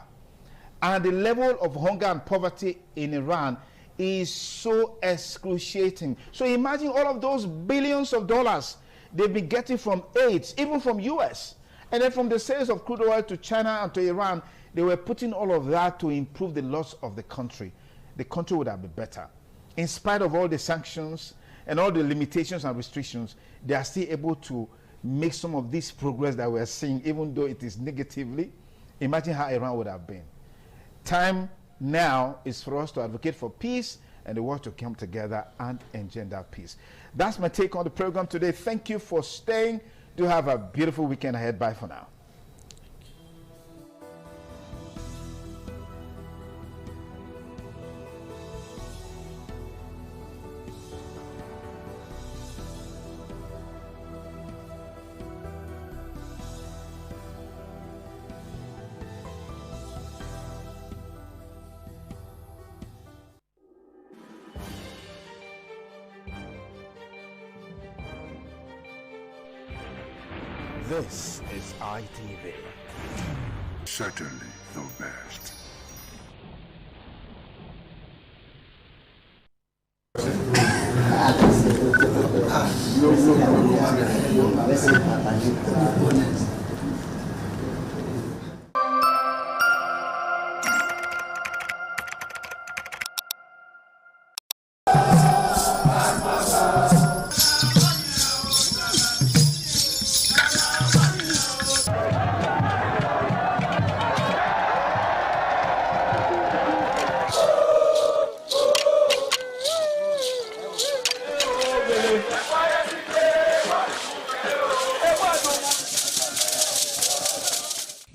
And the level of hunger and poverty in Iran is so excruciating. So imagine all of those billions of dollars they've been getting from aid, even from US. And then from the sales of crude oil to China and to Iran, they were putting all of that to improve the loss of the country. The country would have been better. In spite of all the sanctions and all the limitations and restrictions, they are still able to make some of this progress that we're seeing, even though it is negatively. Imagine how Iran would have been. Time now is for us to advocate for peace and the world to come together and engender peace. That's my take on the program today. Thank you for staying. Do have a beautiful weekend ahead. Bye for now. This is ITV. Certainly the best.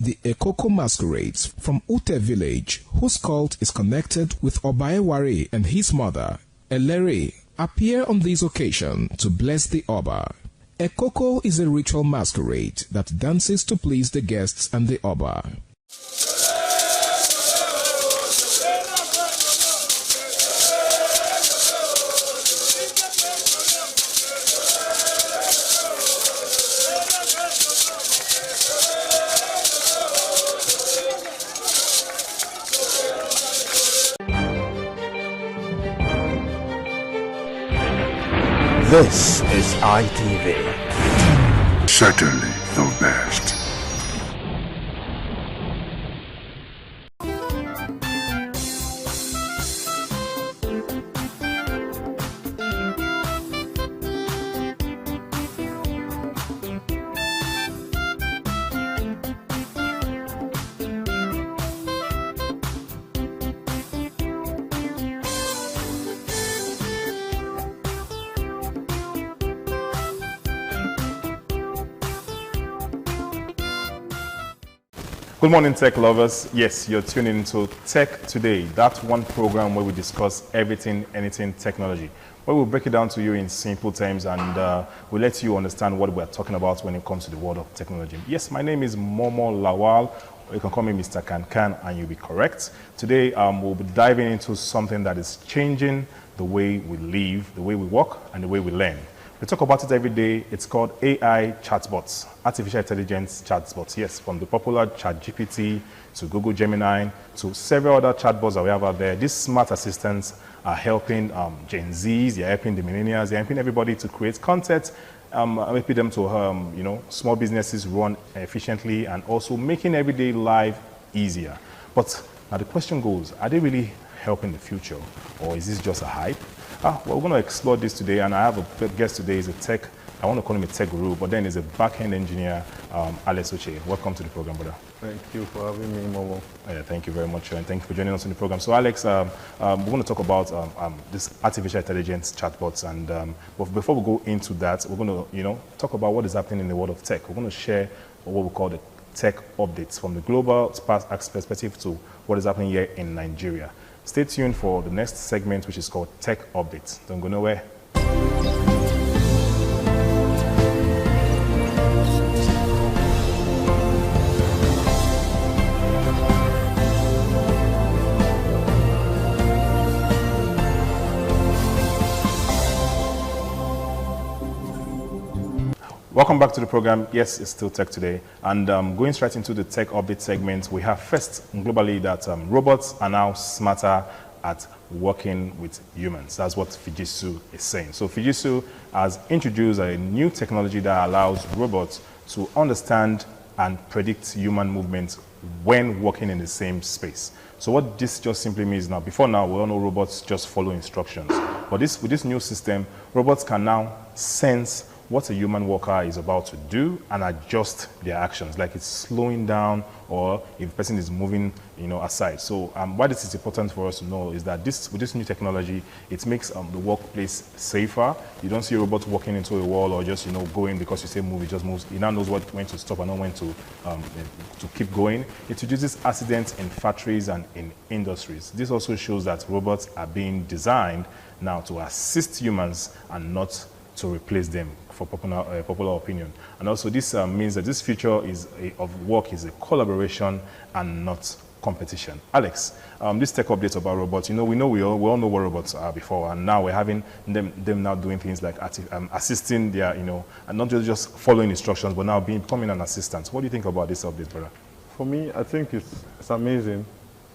The Ekoko masquerades from Ute village, whose cult is connected with Obaeware and his mother, Elere, appear on this occasion to bless the Oba. Ekoko is a ritual masquerade that dances to please the guests and the Oba. This is ITV. Certainly the best. Good morning, tech lovers. Yes, you're tuning into Tech Today, that one program where we discuss everything, anything technology, where we'll break it down to you in simple terms and we'll let you understand what we're talking about when it comes to the world of technology. Yes, my name is Momo Lawal. You can call me Mr. Kankan and you'll be correct. Today, we'll be diving into something that is changing the way we live, the way we work, and the way we learn. We talk about it every day. It's called AI chatbots, artificial intelligence chatbots. Yes, from the popular ChatGPT to Google Gemini to several other chatbots that we have out there. These smart assistants are helping Gen Zs, they're helping the millennials, they're helping everybody to create content, helping them to, small businesses run efficiently and also making everyday life easier. But now the question goes, are they really helping the future or is this just a hype? Well, we're going to explore this today, and I have a guest today. Is a tech, I want to call him a tech guru, but then he's a back-end engineer, Alex Oche. Welcome to the program, brother. Thank you for having me, Momo. Yeah, thank you very much, and thank you for joining us in the program. So, Alex, we're going to talk about this artificial intelligence chatbots, and but before we go into that, we're going to, talk about what is happening in the world of tech. We're going to share what we call the tech updates from the global perspective to what is happening here in Nigeria. Stay tuned for the next segment, which is called Tech Updates. Don't go nowhere. Welcome back to the program. Yes, it's still Tech Today. And going straight into the Tech Update segment, we have first globally that robots are now smarter at working with humans. That's what Fujitsu is saying. So Fujitsu has introduced a new technology that allows robots to understand and predict human movements when working in the same space. So what this just simply means now, before now, we all know robots just follow instructions. But with this new system, robots can now sense what a human worker is about to do and adjust their actions, like it's slowing down or if the person is moving, aside. So why this is important for us to know is that with this new technology, it makes the workplace safer. You don't see a robot walking into a wall or just, going because you say move, it just moves. It now knows when to stop and not when to keep going. It reduces accidents in factories and in industries. This also shows that robots are being designed now to assist humans and not to replace them, for popular opinion. And also this means that this future of work is a collaboration and not competition. Alex, this tech update about robots, we all know what robots are before, and now we're having them now doing things like assisting their, and not just following instructions, but now becoming an assistant. What do you think about this update, brother? For me, I think it's amazing.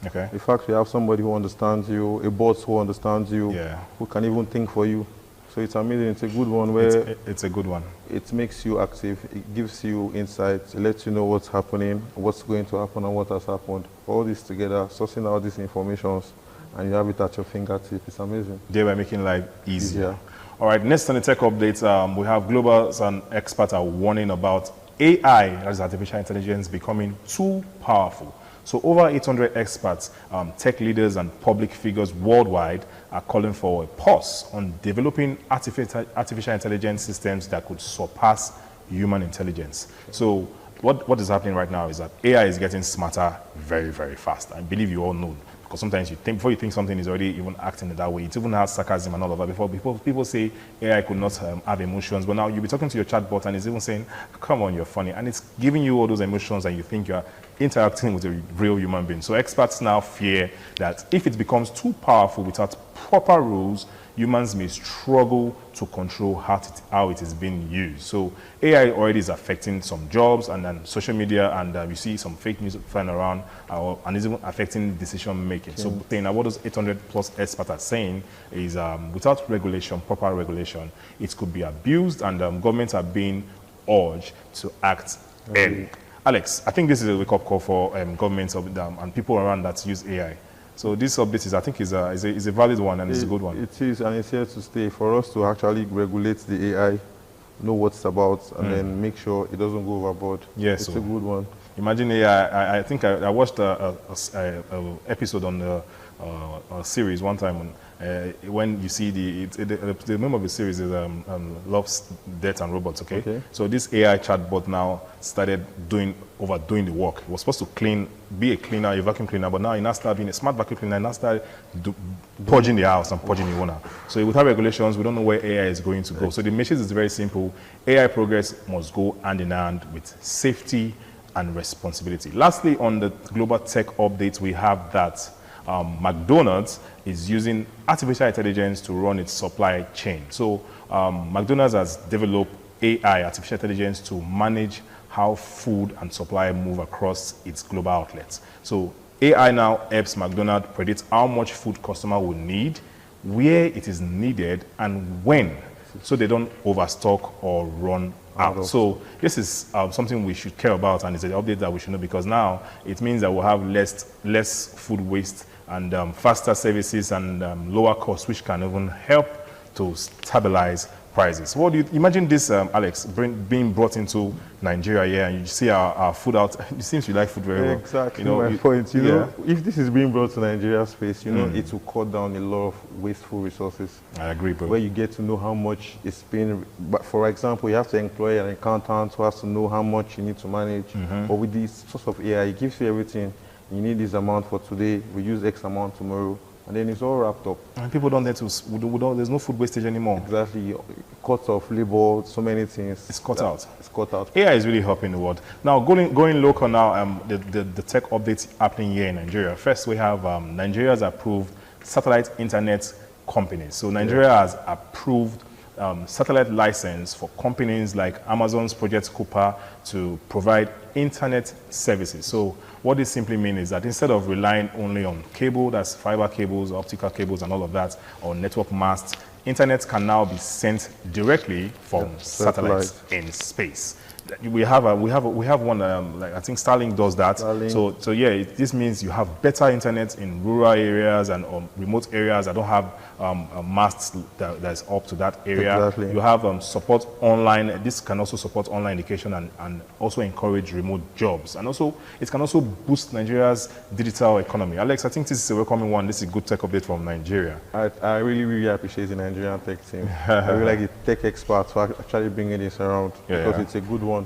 Okay. The fact we have somebody who understands you, a boss who understands you, who can even think for you. So it's amazing. It's a good one where it's a good one. It makes you active. It gives you insights. It lets you know what's happening, what's going to happen, and what has happened. All this together, sourcing all these informations, and you have it at your fingertips. It's amazing. They were making life easier. All right. Next on the tech update, we have globals and experts are warning about AI, that is artificial intelligence, becoming too powerful. So over 800 experts, tech leaders and public figures worldwide are calling for a pause on developing artificial intelligence systems that could surpass human intelligence. So what is happening right now is that AI is getting smarter very, very fast. I believe you all know, because sometimes before you think something is already even acting in that way, it even has sarcasm and all of that. Before people say AI could not have emotions, but now you'll be talking to your chatbot and it's even saying, come on, you're funny. And it's giving you all those emotions and you think you're interacting with a real human being. So experts now fear that if it becomes too powerful without proper rules, humans may struggle to control how it is being used. So AI already is affecting some jobs and then social media, and you see some fake news flying around, and it's even affecting decision making. So what those 800 plus experts are saying is without regulation, proper regulation, it could be abused, and governments are being urged to act early. Alex, I think this is a wake-up call for governments and people around that use AI. So this update I think is a valid one, and it's a good one. It is, and it's here to stay for us to actually regulate the AI, know what it's about, and then make sure it doesn't go overboard. Yes, it's a good one. Imagine AI. I think I watched a episode on the series one time when you see the name of the series is Love, Death and Robots. Okay? So this AI chatbot now started overdoing the work. It was supposed to be a cleaner, a vacuum cleaner, but now it now started being a smart vacuum cleaner, and now started purging the house and purging the owner. So without regulations, we don't know where AI is going to go. So the message is very simple: AI progress must go hand in hand with safety and responsibility. Lastly, on the global tech updates, we have that McDonald's is using artificial intelligence to run its supply chain. So McDonald's has developed AI, artificial intelligence, to manage how food and supply move across its global outlets. So AI now helps McDonald's predict how much food customer will need, where it is needed, and when, so they don't overstock or run out. So this is something we should care about, and it's an update that we should know, because now it means that we'll have less food waste and faster services and lower costs, which can even help to stabilize prices. What do you imagine this, Alex, being brought into Nigeria here, and you see our food out? It seems you like food very well. Exactly, my point. You know, if this is being brought to Nigeria space, you know, it will cut down a lot of wasteful resources. I agree, bro. Where you get to know how much it's being. But for example, you have to employ an accountant who has to know how much you need to manage. But with this sort of AI, it gives you everything. You need this amount for today. We use X amount tomorrow. And then it's all wrapped up. And people don't need to, there's no food wastage anymore. Exactly. Cut off labor, so many things. It's cut out. It's cut out. AI is really helping the world. Now, going local now, the tech updates happening here in Nigeria. First, we have Nigeria's approved satellite internet companies. So Nigeria has approved satellite license for companies like Amazon's Project Cooper to provide internet services. So what this simply means is that instead of relying only on cable, that's fiber cables, optical cables and all of that, or network masts, internet can now be sent directly from satellites in space. We have one, like I think Starlink does that. Starlink. So yeah, this means you have better internet in rural areas and remote areas that don't have masts that's up to that area. Exactly. You have support online. This can also support online education and also encourage remote jobs. And also, it can also boost Nigeria's digital economy. Alex, I think this is a welcoming one. This is a good tech update from Nigeria. I really, really appreciate the Nigerian tech team. I really like the tech experts for actually bringing this around, because it's a good one.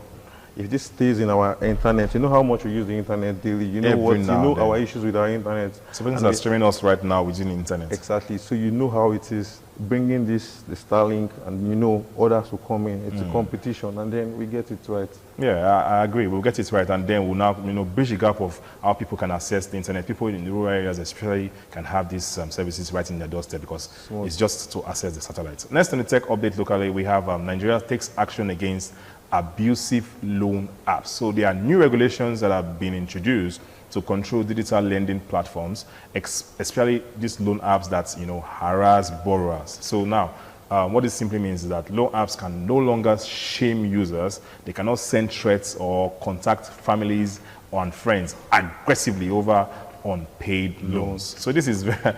if this stays in our internet, you know how much we use the internet daily. You know Every now and then. our issues with our internet. So people are streaming us right now within the internet. Exactly. So you know how it is bringing the Starlink, and you know others will come in. It's a competition, and then we get it right. Yeah, I agree. We'll get it right, and then we'll now, bridge the gap of how people can access the internet. People in the rural areas especially can have these services right in their doorstep because it's just to access the satellite. Next on the tech update locally, we have Nigeria takes action against abusive loan apps. So there are new regulations that have been introduced to control digital lending platforms, especially these loan apps that harass borrowers. So now, what this simply means is that loan apps can no longer shame users. They cannot send threats or contact families and friends aggressively over unpaid loans. So this is very,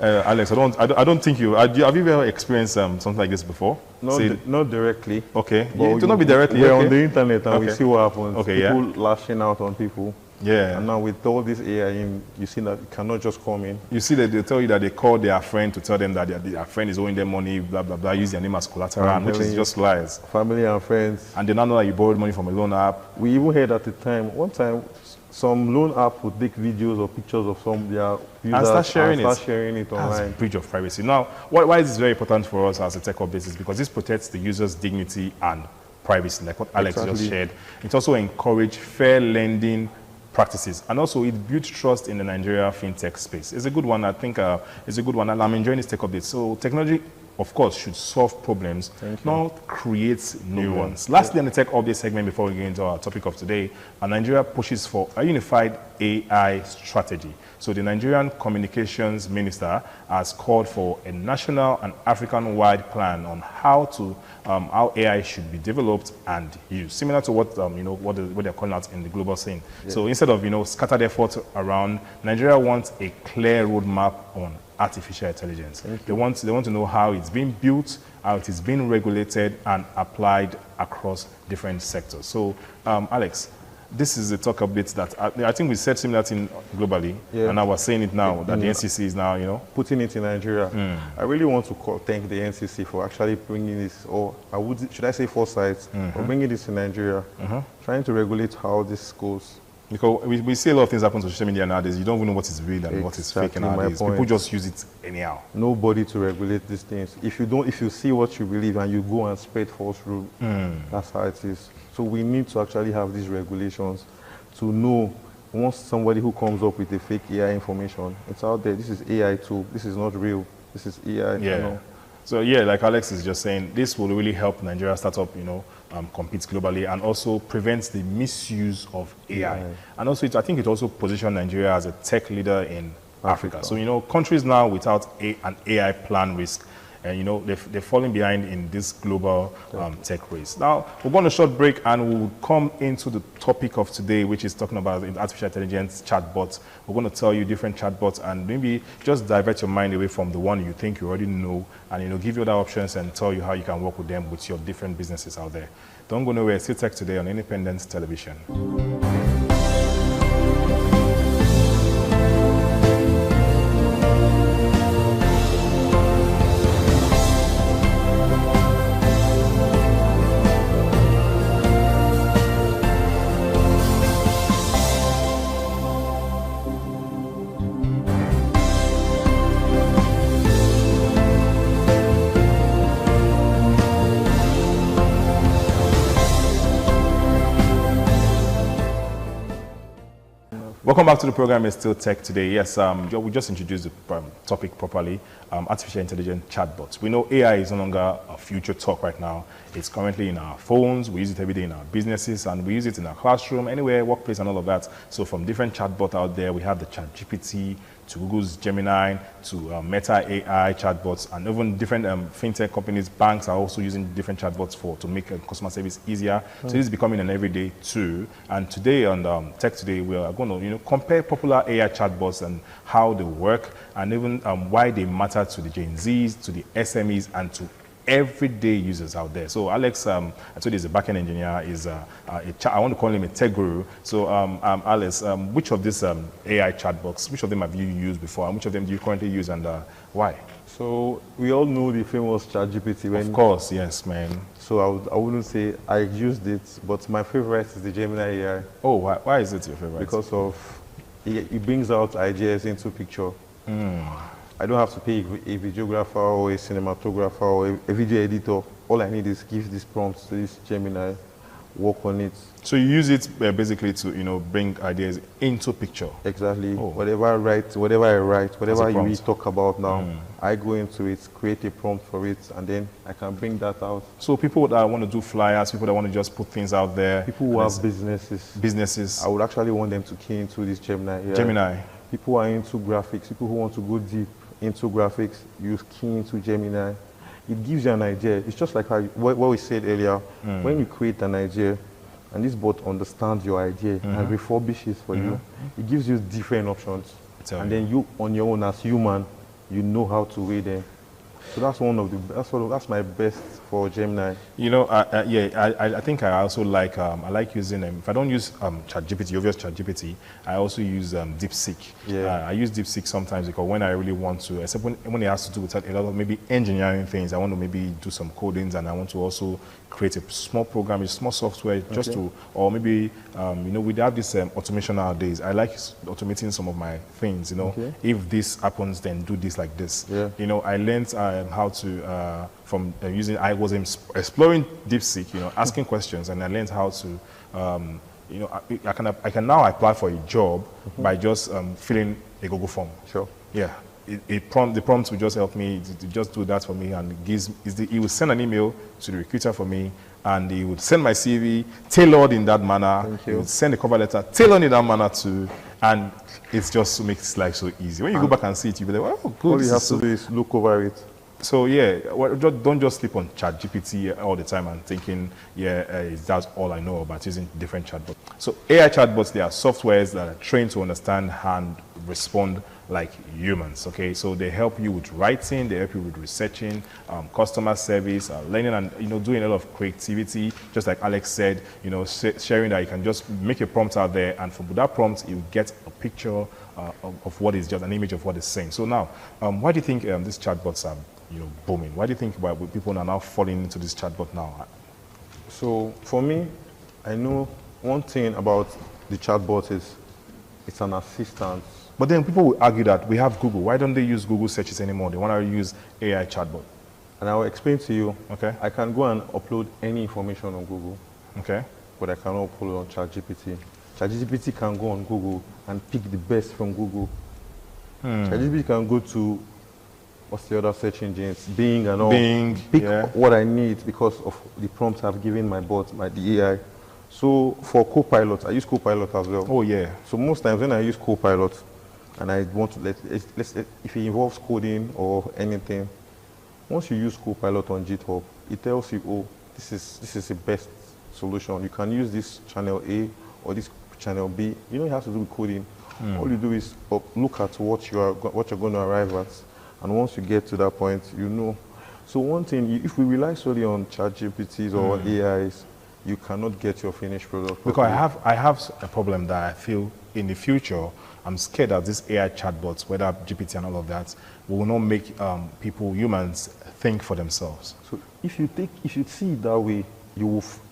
Alex, I don't think have you ever experienced something like this before? Not directly. Okay. It will not be directly. We're on the internet and we see what happens. Okay, people lashing out on people. Yeah. And now with all this AI, you see that it cannot just come in. You see that they tell you that they call their friend to tell them that their friend is owing them money, blah, blah, blah, use their name as collateral, which is just lies. Family and friends. And they now know that you borrowed money from a loan app. We even heard at the time, one time, some loan app would take videos or pictures of some of their users and start sharing it online. That's a breach of privacy. Now, why is this very important for us as a tech update is because this protects the user's dignity and privacy, like what Alex just shared. It also encourages fair lending practices, and also it builds trust in the Nigeria fintech space. It's a good one. I think it's a good one, and I'm enjoying this tech update. So technology, of course, should solve problems, not create new ones. Lastly, on the tech update segment, before we get into our topic of today, Nigeria pushes for a unified AI strategy. So the Nigerian Communications Minister has called for a national and African-wide plan on how AI should be developed and used, similar to what what they're calling out in the global scene. Yeah. So instead of scattered efforts around, Nigeria wants a clear roadmap on artificial intelligence. They want to know how it's being built, how it is being regulated and applied across different sectors. So, Alex, this is a talk update that I think we said similar thing globally, and I was saying it now that the NCC is now, putting it in Nigeria. I really want to thank the NCC for actually bringing this, or should I say foresight, for bringing this in Nigeria, trying to regulate how this goes. Because we see a lot of things happen to social media nowadays. You don't even know what is real and what is fake nowadays. People just use it anyhow. Nobody to regulate these things. If you see what you believe and you go and spread false rule, that's how it is. So we need to actually have these regulations to know once somebody who comes up with a fake AI information, it's out there. This is AI too. This is not real. This is AI. Yeah. So like Alex is just saying, this will really help Nigeria startup, compete globally and also prevents the misuse of AI. And also, I think it also positions Nigeria as a tech leader in Africa. So, countries now without an AI plan risk, and they're falling behind in this global tech race. Now we're going to short break and we'll come into the topic of today, which is talking about artificial intelligence chatbots. We're going to tell you different chatbots and maybe just divert your mind away from the one you think you already know, and give you other options and tell you how you can work with them with your different businesses out there. Don't go nowhere. Still Tech Today on Independent Television. Welcome back to the program. It's Still Tech Today. Yes, we just introduced the topic properly, artificial intelligence chatbots. We know AI is no longer a future talk right now. It's currently in our phones. We use it every day in our businesses, and we use it in our classroom, anywhere, workplace, and all of that. So from different chatbots out there, we have the ChatGPT, to Google's Gemini, to Meta AI chatbots, and even different fintech companies, banks are also using different chatbots to make customer service easier. So this is becoming an everyday tool. And today on Tech Today, we are going to compare popular AI chatbots and how they work, and even why they matter to the Gen Zs, to the SMEs, and to everyday users out there. So Alex, I told you he's a backend engineer, I want to call him a tech guru. So Alex, which of these AI chatbots, which of them have you used before, and which of them do you currently use, and why? So we all know the famous ChatGPT. Of course, yes, man. So I wouldn't say I used it, but my favorite is the Gemini AI. Oh, why is it your favorite? Because of it brings out ideas into picture. I don't have to pay a videographer or a cinematographer or a video editor. All I need is give this prompt to this Gemini, work on it. So you use it basically to, you know, bring ideas into picture. Exactly. Oh. Whatever I write, whatever we talk about now, I go into it, create a prompt for it, and then I can bring that out. So people that want to do flyers, people that want to just put things out there. People who have businesses. I would actually want them to key into this Gemini. Yeah. Gemini. People who are into graphics, people who want to go deep into graphics, use key into Gemini. It gives you an idea. It's just like what we said earlier. When you create an idea, and this bot understands your idea and refurbishes for you, it gives you different options. And then you, on your own as human, you know how to weigh them. So that's that's my best for Gemini. You know, I think I also like I like using them. If I don't use ChatGPT, obvious ChatGPT, I also use DeepSeek. I use DeepSeek sometimes because when I really want to, except when it has to do with a lot of maybe engineering things, I want to maybe do some codings and I want to also create a small program, a small software just to, or maybe you know, we have this automation nowadays. I like automating some of my things. You know, if this happens, then do this like this. You know, I learned how to from using. I was exploring DeepSeek, you know, asking questions, and I learned how to, you know, I can now apply for a job by just filling a Google form. Yeah. The prompt will just help me to just do that for me, and he will send an email to the recruiter for me, and he would send my CV tailored in that manner. He would send a cover letter tailored in that manner too, and it just makes life so easy. When you go back and see it, you'll be like, oh, good. All you have to do is look over it. So yeah, don't just sleep on ChatGPT all the time and thinking, that's all I know about using different chatbots. So AI chatbots, they are softwares that are trained to understand and respond like humans. Okay, so they help you with writing, they help you with researching, customer service, learning, and, you know, doing a lot of creativity. Just like Alex said, you know, sharing that you can just make a prompt out there, and from that prompt you get a picture of what is just an image of what is saying. So now, why do you think these chatbots are, you know, booming? Why do you think people are now falling into this chatbot now? So for me, I know one thing about the chatbot is it's an assistant. But then people will argue that we have Google. Why don't they use Google searches anymore? They want to use AI chatbot. And I will explain to you. Okay. I can go and upload any information on Google. Okay. But I cannot upload on ChatGPT. ChatGPT can go on Google and pick the best from Google. ChatGPT can go to, what's the other search engines? Bing and all. Bing, pick what I need because of the prompts I've given my bot, the AI. So for Copilot, I use Copilot as well. Oh yeah. So most times when I use Copilot, and I want to if it involves coding or anything, once you use Copilot on GitHub, it tells you, oh, this is the best solution. You can use this channel A or this channel B. You don't have to do coding. All you do is look at what you're going to arrive at, and once you get to that point, you know. So one thing, if we rely solely on ChatGPTs or AIs, you cannot get your finished product. Because I have a problem that I feel in the future, I'm scared that these AI chatbots, whether GPT and all of that, will not make humans think for themselves. So if you see it that way,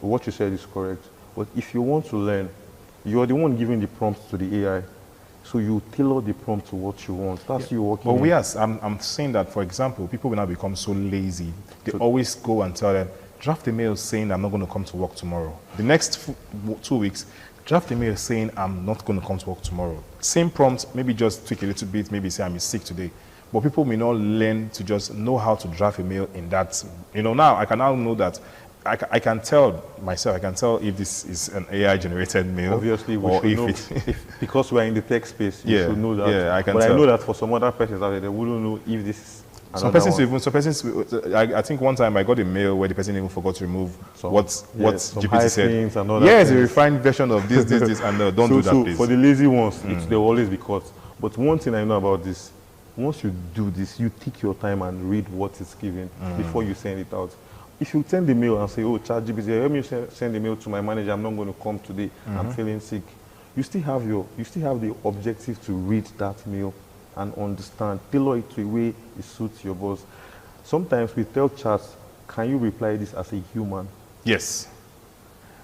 what you said is correct. But if you want to learn, you are the one giving the prompts to the AI. So you tailor the prompt to what you want. That's you working. But yes, I'm saying that, for example, people will now become so lazy. They always go and tell them, draft a mail saying I'm not going to come to work tomorrow. The next 2 weeks, draft a mail saying I'm not going to come to work tomorrow. Same prompt, maybe just tweak a little bit, maybe say I'm sick today. But people may not learn to just know how to draft a mail in that. You know, now I can now know that I can tell myself, I can tell if this is an AI generated mail. Obviously, we should know, because we're in the tech space, you should know that. Yeah, I can but tell. I know that for some other persons out there, they wouldn't know if this is Some persons, I think one time I got a mail where the person even forgot to remove what GPT said. And all yes, a refined version of this, and don't do that, please. For the lazy ones, they will always be caught. But one thing I know about this, once you do this, you take your time and read what is given before you send it out. If you send the mail and say, oh, ChatGPT, let me send the mail to my manager, I'm not going to come today, I'm feeling sick. You still have the objective to read that mail and understand, tailor it to a way it suits your boss. Sometimes we tell chats, can you reply this as a human? Yes.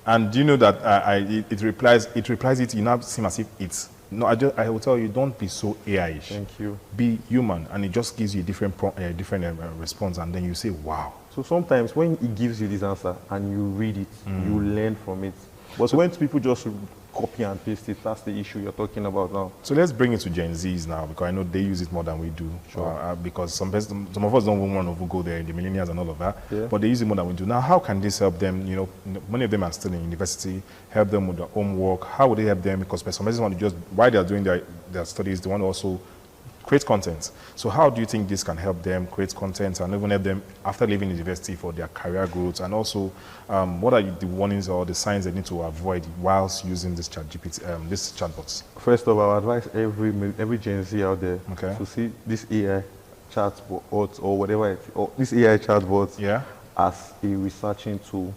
And do you know that it replies it, you now seem as if it's, no, I will tell you, don't be so AI-ish. Thank you. Be human, and it just gives you a different response, and then you say, wow. So sometimes when it gives you this answer and you read it, you learn from it. But when people just copy and paste it, that's the issue you're talking about now. So let's bring it to Gen Zs now, because I know they use it more than we do. Sure. Because some of us don't even want to go there, the millennials and all of that, Yeah. but they use it more than we do. Now, how can this help them? You know, many of them are still in university, help them with their homework. How would they help them? Because some person want to just, while they are doing their studies, they want to also create content. So how do you think this can help them create content and even help them after leaving university for their career growth? And also, what are the warnings or the signs they need to avoid whilst using this ChatGPT, this chatbots? First of all, I advise every Gen Z out there to see this AI chatbot or whatever, or this AI chatbot as a researching tool.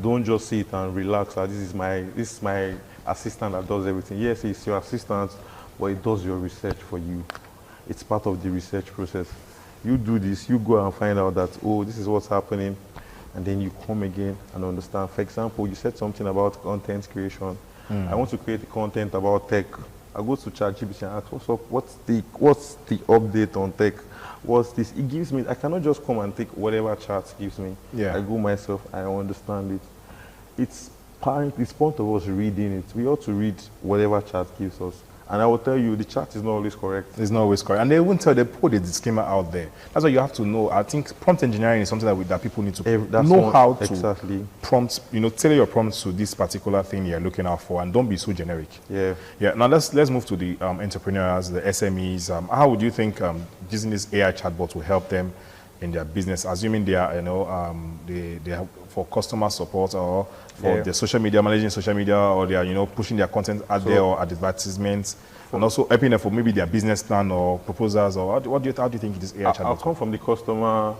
Don't just sit and relax. This is my assistant that does everything. Yes, it's your assistant, but it does your research for you. It's part of the research process. You do this, you go and find out that, oh, this is what's happening, and then you come again and understand. For example, you said something about content creation. I want to create content about tech. I go to ChatGPT and ask, what's up? What's the update on tech? What's this? It gives me, I cannot just come and take whatever chat gives me. Yeah. I go myself, I understand it. It's point of us reading it. We ought to read whatever chat gives us. And I will tell you, the chat is not always correct. It's not always correct. And they won't tell, they put a disclaimer out there. That's what you have to know. I think prompt engineering is something that people need to know how to prompt, tailor your prompts to this particular thing you're looking out for, and don't be so generic. Yeah. Yeah. Now let's move to the entrepreneurs, the SMEs. How would you think using this AI chatbot will help them in their business, assuming they are, they are for customer support or for their social media, managing social media, or they are, pushing their content out there or advertisements, and also helping them for maybe their business plan or proposals, or how do you think this AI chatbot? I'll come from the customer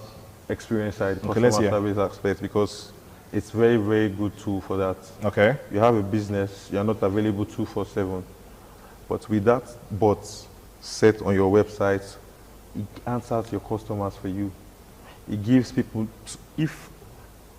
experience side, customer service aspect, because it's very, very good tool for that. Okay. You have a business, you're not available 24/7, but with that bot set on your website, it answers your customers for you. It gives people, if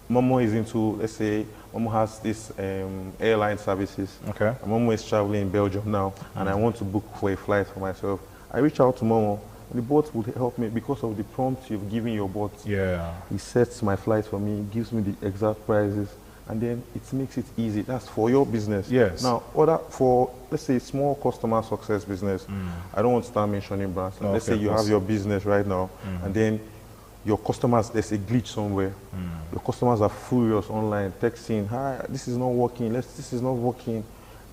Momo is into, let's say, Momo has this airline services. Okay. And Momo is traveling in Belgium now, and I want to book for a flight for myself. I reach out to Momo, and the bot will help me because of the prompt you've given your bot. Yeah. He sets my flight for me, gives me the exact prices, and then it makes it easy. That's for your business. Yes. Now, for, let's say, small customer success business, I don't want to start mentioning brands. Let's say you have your business right now, and then your customers, there's a glitch somewhere. Your customers are furious online, texting, hi, this is not working, this is not working.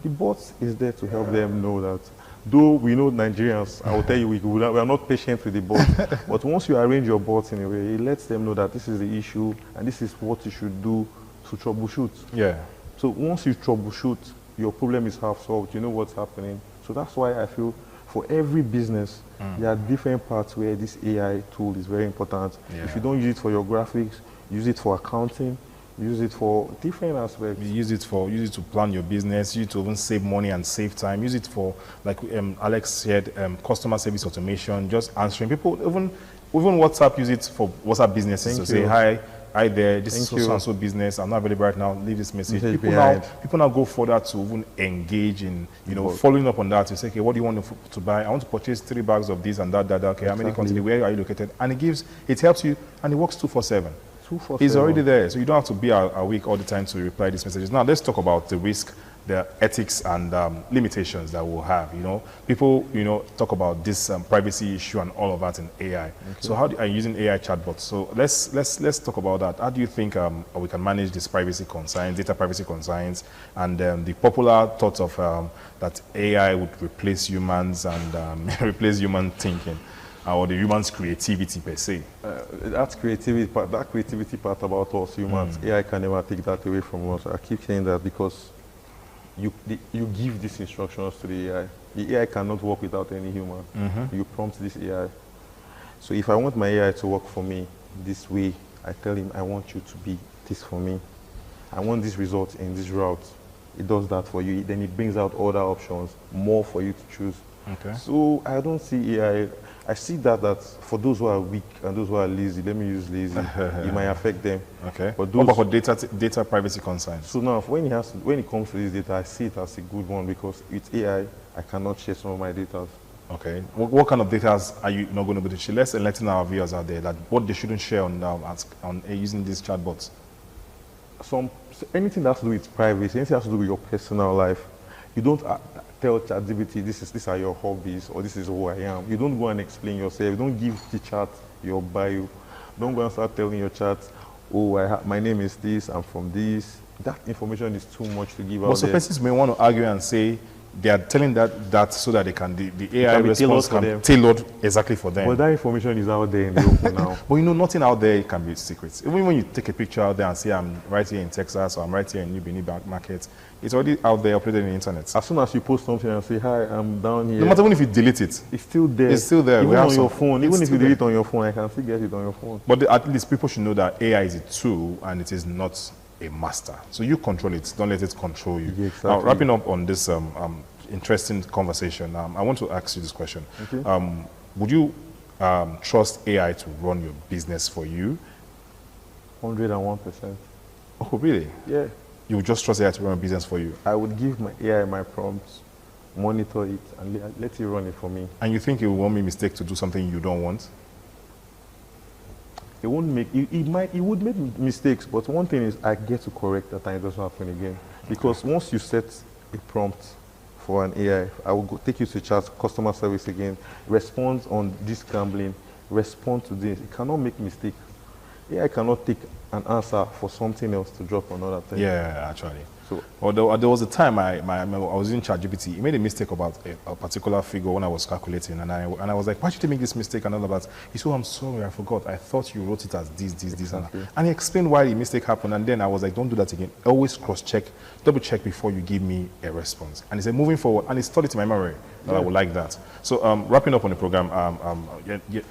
The bot is there to help them know that. Though we know Nigerians, I will tell you, we are not patient with the bot. But once you arrange your bot in a way, it lets them know that this is the issue and this is what you should do to troubleshoot. Yeah. So once you troubleshoot, your problem is half solved. You know what's happening. So that's why I feel for every business, there are different parts where this AI tool is very important. Yeah. If you don't use it for your graphics, use it for accounting, use it for different aspects. Use it to plan your business, use it to even save money and save time. Use it for, like Alex said, customer service automation, just answering people. Even WhatsApp, use it for WhatsApp businesses to say, hi there, this is so and so business, I'm not available right now, leave this message. People now go further to even engage in, following up on that. You say, okay, what do you want to buy? I want to purchase 3 bags of this and that. Okay, how many quantity, where are you located? And it helps you, and it works 2/7. It's already there, so you don't have to be awake all the time to reply these messages. Now let's talk about the risk, the ethics and limitations that we'll have. People talk about this privacy issue and all of that in AI. Okay. So how are you using AI chatbots? So let's talk about that. How do you think we can manage this privacy concerns, data privacy concerns, and the popular thought of that AI would replace humans and replace human thinking? Or the human's creativity per se. That creativity part about us humans, AI can never take that away from us. I keep saying that because you give these instructions to the AI. The AI cannot work without any human. You prompt this AI. So if I want my AI to work for me this way, I tell him, I want you to be this for me. I want this result in this route. It does that for you. Then it brings out other options, more for you to choose. Okay. So I don't see AI. I see that for those who are weak and those who are lazy, let me use lazy, it might affect them. Okay. But What those, about for data privacy concerns? so now, when it comes to this data, I see it as a good one because with AI, I cannot share some of my data. Okay. What kind of data are you not going to be able to share? Let's enlighten our viewers out there that what they shouldn't share on using these chatbots. Anything that has to do with privacy, anything that has to do with your personal life, you don't tell ChatGPT these are your hobbies or this is who I am. You don't go and explain yourself. You don't give the chat your bio. Don't go and start telling your chat, oh, my name is this, I'm from this. That information is too much to give out. But some persons may want to argue and say they are telling that so that they can the AI response can be tailored exactly for them. But that information is out there in the open now. But you know, nothing out there can be secret. Even when you take a picture out there and say I'm right here in Texas or I'm right here in New Benin Market, it's already out there uploaded in the internet. As soon as you post something and say, hi, I'm down here. No matter even if you delete it, it's still there. It's still there. Even on your phone. Even if you delete it on your phone, I can still get it on your phone. But at least people should know that AI is a tool and it is not a master. So you control it. Don't let it control you. Yeah, exactly. Now, wrapping up on this interesting conversation, I want to ask you this question. Okay. Would you trust AI to run your business for you? 101%. Oh, really? Yeah. You would just trust AI to run a business for you? I would give my AI my prompts, monitor it, and let it run it for me. And you think it will make a mistake to do something you don't want? It won't make, it would make mistakes, but one thing is I get to correct that and it doesn't happen again. Because once you set a prompt for an AI, I will take you to chat, customer service again, respond on this gambling, respond to this. It cannot make mistakes. AI cannot take an answer for something else to drop another thing. Yeah, actually. So, although there was a time I was in ChatGPT, it made a mistake about a particular figure when I was calculating, and I was like, why did you make this mistake and all of that? He said, oh, I'm sorry, I forgot. I thought you wrote it as this, exactly. and he explained why the mistake happened, and then I was like, don't do that again. Always cross-check, double-check before you give me a response. And he said, moving forward, and he stored it in my memory, that I would like that. So wrapping up on the program,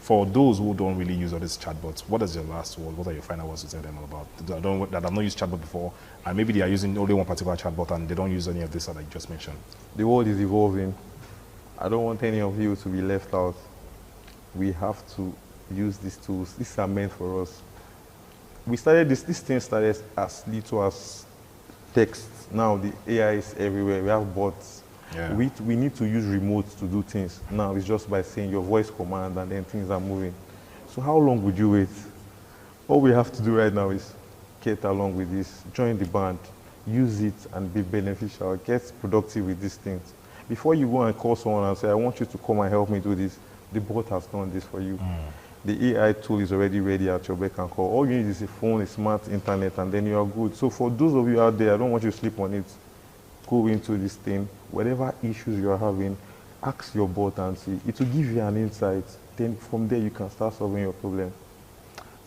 for those who don't really use all these chatbots, what is your last word? What are your final words to tell them about? That have not used chatbot before, and maybe they are using only one particular chatbot and they don't use any of this that I just mentioned. The world is evolving. I don't want any of you to be left out. We have to use these tools. These are meant for us. We started this thing started as little as text. Now the AI is everywhere. We have bots. Yeah. We need to use remotes to do things. Now it's just by saying your voice command and then things are moving. So how long would you wait? All we have to do right now is get along with this, join the band, use it and be beneficial, get productive with these things. Before you go and call someone and say, I want you to come and help me do this, the bot has done this for you. The AI tool is already ready at your beck and call. All you need is a phone, a smart internet, and then you are good. So for those of you out there, I don't want you to sleep on it. Go into this thing. Whatever issues you are having, ask your bot and see. It will give you an insight. Then from there, you can start solving your problem.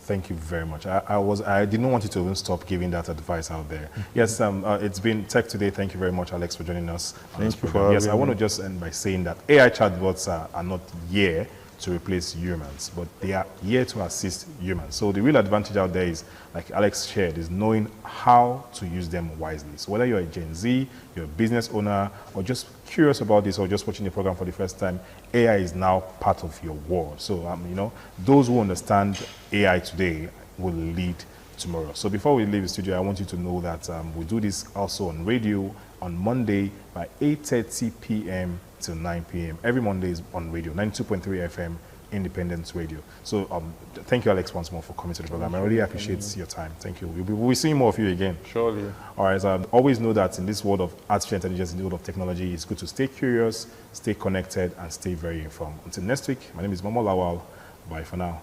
Thank you very much. I didn't want you to even stop giving that advice out there. Yes, it's been Tech Today. Thank you very much, Alex, for joining us. Thank you for having me. Yes, I want to just end by saying that AI chatbots are not here to replace humans, but they are here to assist humans. So the real advantage out there is, like Alex shared, is knowing how to use them wisely. So whether you're a Gen Z, you're a business owner, or just curious about this, or just watching the program for the first time, AI is now part of your world. So, you know, those who understand AI today will lead tomorrow. So before we leave the studio, I want you to know that we do this also on radio on Monday by 8:30 p.m. till 9 p.m. Every Monday is on radio, 92.3 FM, Independence Radio. So thank you, Alex, once more for coming to the program. I really appreciate your time. Thank you. We'll be seeing more of you again. Surely. All right. So always know that in this world of artificial intelligence, in the world of technology, it's good to stay curious, stay connected, and stay very informed. Until next week, my name is Momo Lawal. Bye for now.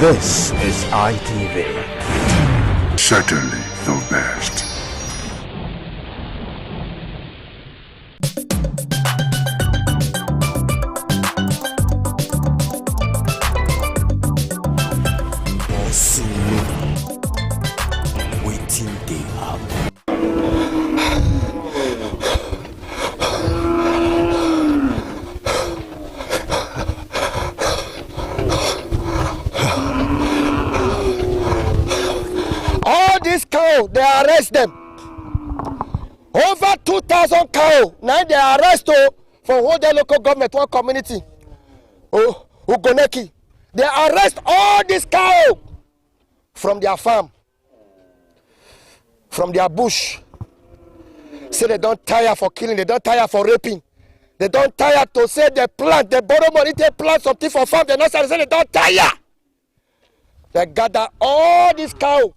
This is ITV. Certainly the best. they arrest them. Over 2,000 cow. Now they arrest from all the local government, one community. Oh, Ugoneki. They arrest all these cow from their farm, from their bush. Say they don't tire for killing, they don't tire for raping. They don't tire to say they plant, they borrow money, they plant something for farm, they not say they don't tire. They gather all these cow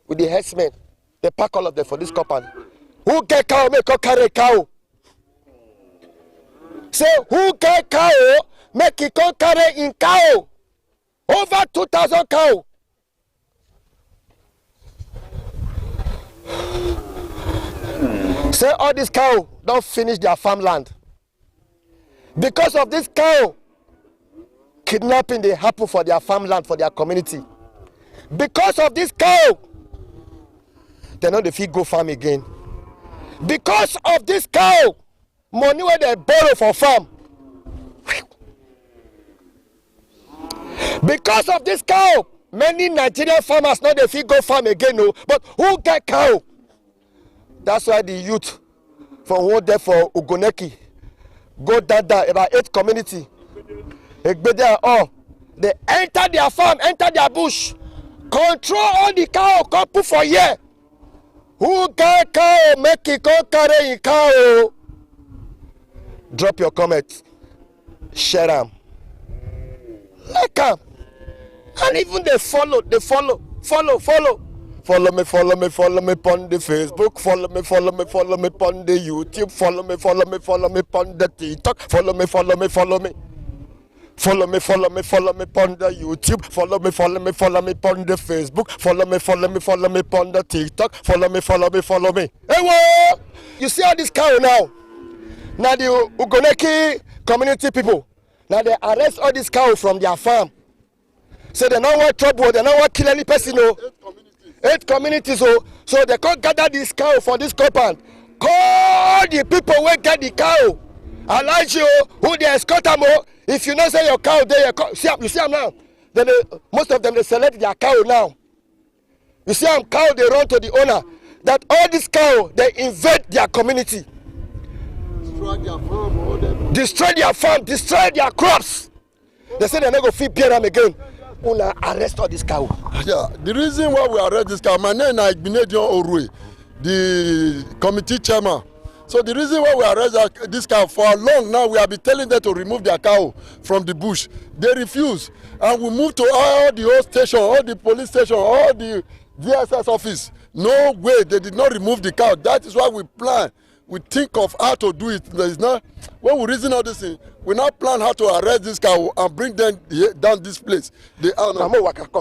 with the herdsmen. They pack all of them for this compound. Who get cow, make her carry cow. Say, who get cow, make it come carry in cow. Over 2,000 cow. Say, all these cow don't finish their farmland. Because of this cow, kidnapping they happen for their farmland, for their community. Because of this cow, they know if you go farm again. Because of this cow, money where they borrow for farm. Because of this cow, many Nigerian farmers know if you go farm again. No, but who get cow? That's why the youth from one there for Ugoneki go down there about 8 community. They enter their farm, enter their bush, control all the cow, come put for here. Who get cow, make it go carry in cow. Drop your comment, share them, like them, and even they follow. Follow me on the Facebook, follow me on the YouTube, follow me on the TikTok, follow me on the YouTube, follow me on the Facebook, follow me on the TikTok, follow me. Hey, whoa! You see all this cow now? Now the Ugoneki community people, now they arrest all these cow from their farm. So they don't want trouble, they don't want to kill any person. No. 8 communities, so they can't gather this cow for this compound. Call the people who get the cow. Elijah, who they escort them. If you don't say your cow there, you see them now. Then most of them they select their cow now. You see them cow, they run to the owner. That all this cow they invade their community, destroy their farm, destroy their crops. They say they're not gonna feed bear them again. Una arrest all this cow. Yeah, the reason why we arrest this cow, my name is Igbinedion Orue, the committee chairman. So the reason why we arrest this cow, for long now we have been telling them to remove their cow from the bush. They refuse. And we move to all the old station, all the police station, all the DSS office. No way, they did not remove the cow. That is why we plan. We think of how to do it. There is not, when we reason all this thing, we now plan how to arrest this cow and bring them down this place. They are now. Arrest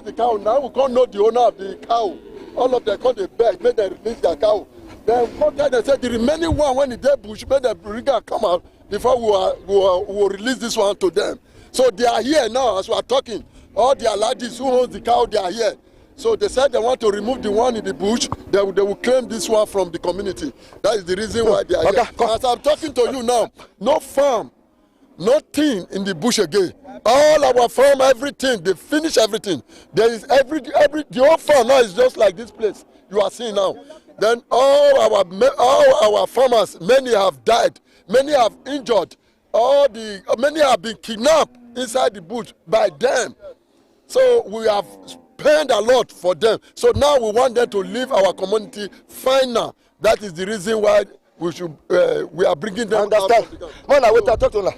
the cow. Now we can't know the owner of the cow. All of them come to beg, make them release their cow. Then come tell them, say the remaining one when the dead bush, make them bring and come out before we will release this one to them. So they are here now as we are talking. All the ladies who owns the cow, they are here. So they said they want to remove the one in the bush. They will claim this one from the community. That is the reason why they are here. As I'm talking to you now, no farm, nothing in the bush again. All our farm, everything, they finish everything. There is the whole farm now is just like this place you are seeing now. Then all our farmers, many have died, many have injured, many have been kidnapped inside the bush by them. So we have spent a lot for them. So now we want them to leave our community fine now. That is the reason why we are bringing them out. Man, I will talk to you.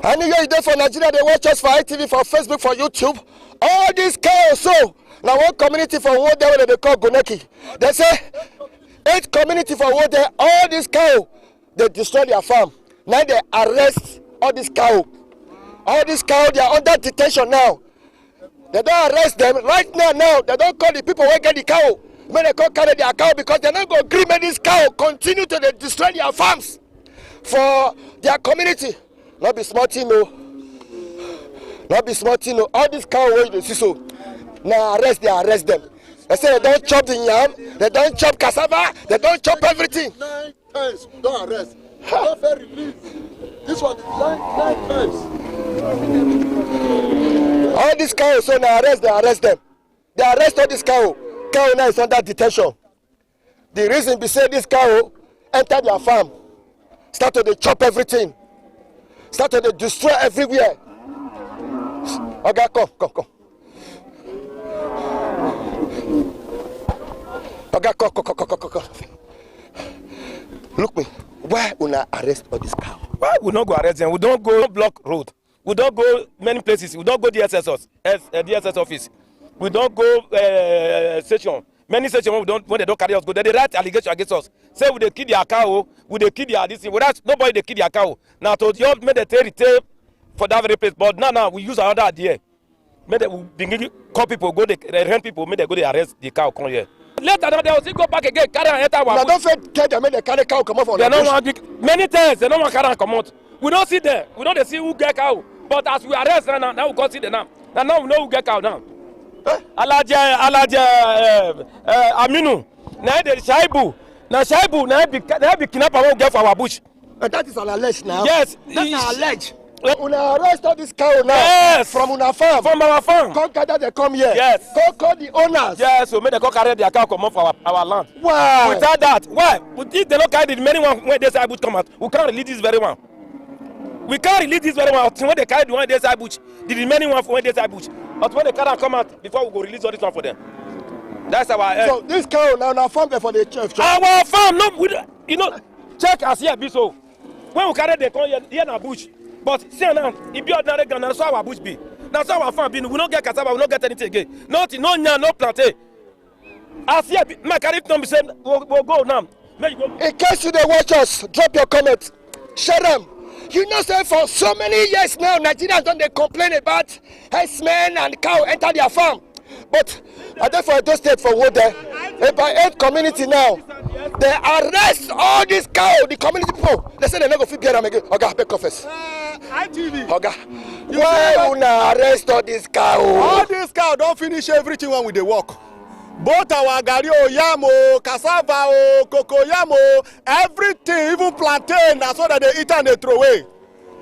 And you there for Nigeria, they watch us for ITV, for Facebook, for YouTube. All these cows, so now one community for one day they call Goneki. They say 8 community for one day, all these cow, they destroy their farm. Now they arrest all these cow. All these cow, they are under detention now. They don't arrest them right now. They don't call the people who get the cow. When they can't carry their cow because they're not going to agree with this cow continue to destroy their farms for their community. Not be smart, Not be smart, All these cow where you see so. Now they arrest them. They say they don't chop the yam, they don't chop cassava, they don't chop everything. 9 times, don't arrest. Don't very release. This one is 9 times. All these cows, so now they arrest them. They arrest all these cows. Cow now is under detention. The reason be say this cow enter their farm, start to chop everything, start to destroy everywhere. Okay, come. Okay, come. Look me. Why will not arrest all these cows? Why we not go arrest them? We don't go block road. We don't go many places. We don't go DSS office. We don't go station. Many stations when they don't carry us go, they write allegation against us. Say we they kill their cow, we they kill their this thing. Without nobody they kill their cow. Now to you made the territory for that very place. But now we use another idea. Made we begin call people, go they rent people, make they go they arrest the cow come here. Later they will still go back again, carry and enter. Now don't fit tell them make they carry cow come out from the bush. Want many times they don't want carry and come out. We don't see them. We don't see who get cow. But as we arrest now we go see them now. Now we know who get cow now. Alaje Aminu na the Shaibu na be kidnapper won't get for our bush. That is an allege now. Yes, that's an allege. Una arrest all this cow now. Yes, from una farm. From our farm. Come gather they come here. Yes. Go call the owners. Yes, so make them go carry their cow come off our land. Why? Without that, why? If they don't carry the many one when they say bush come out, we can't release this very one. We can't release this very one when they carry the one they say bush. The remaining one when they say bush. But when the cow come out, before we go release all this one for them. That's our. So this cow now farm there for the church. Our farm, no, we, check as here be so. When we carry the corn here na bush, but see now, it be ordinary ground, that's how our bush be. That's how our farm be. We don't get cassava, we don't get anything again. Nothing, no yam, no plantain. As here, my carry it be say we'll go now. In case you don't watch us, drop your comment, share them. You know, say for so many years now, Nigerians don't they complain about herdsmen and cow enter their farm. But I think for those state for water, about 8 community now, they arrest all these cow, the community people. They say they never go fit get them again. Oga, beg confess. ITV. Oga, why would not arrest all these cow? All these cow don't finish everything when we they walk. Both our gari yamo, cassava, cocoyam, everything, even plantain, that's what they eat and they throw away.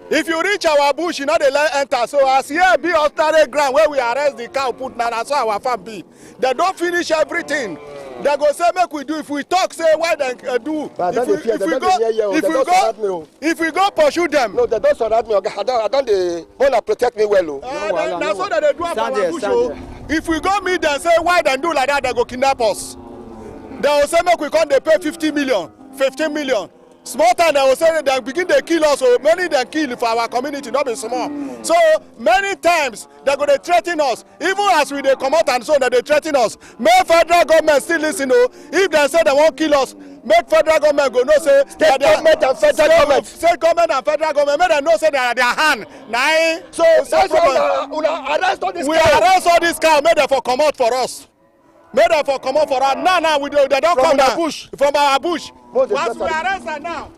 If you reach our bush, you know they let enter. So as here be ordinary ground where we arrest the cow, put now that's how our farm be. They don't finish everything. They go say make we do. If we talk, say why they do. If we go pursue them. No, they don't surround me. I don't they wanna protect me well. That's what they do for our bush. If we go meet them, say why they do like that, they go kidnap us. They will say make we come they pay 50 million, 15 million. Small time they will say they begin to kill us, so many they kill for our community, not be small. So many times they go to threaten us, even as we they come out and so that they threaten us. Make federal government still listen, if they say they won't kill us, make federal government go no say state government and federal government. State government and federal government, make them know say they are their hand. Nah, so that's why we arrest all this. We arrest all this cow, make them for come out for us. Make them for come out for us. Now we do. They don't from come the bush. From our bush. As we arrest her now.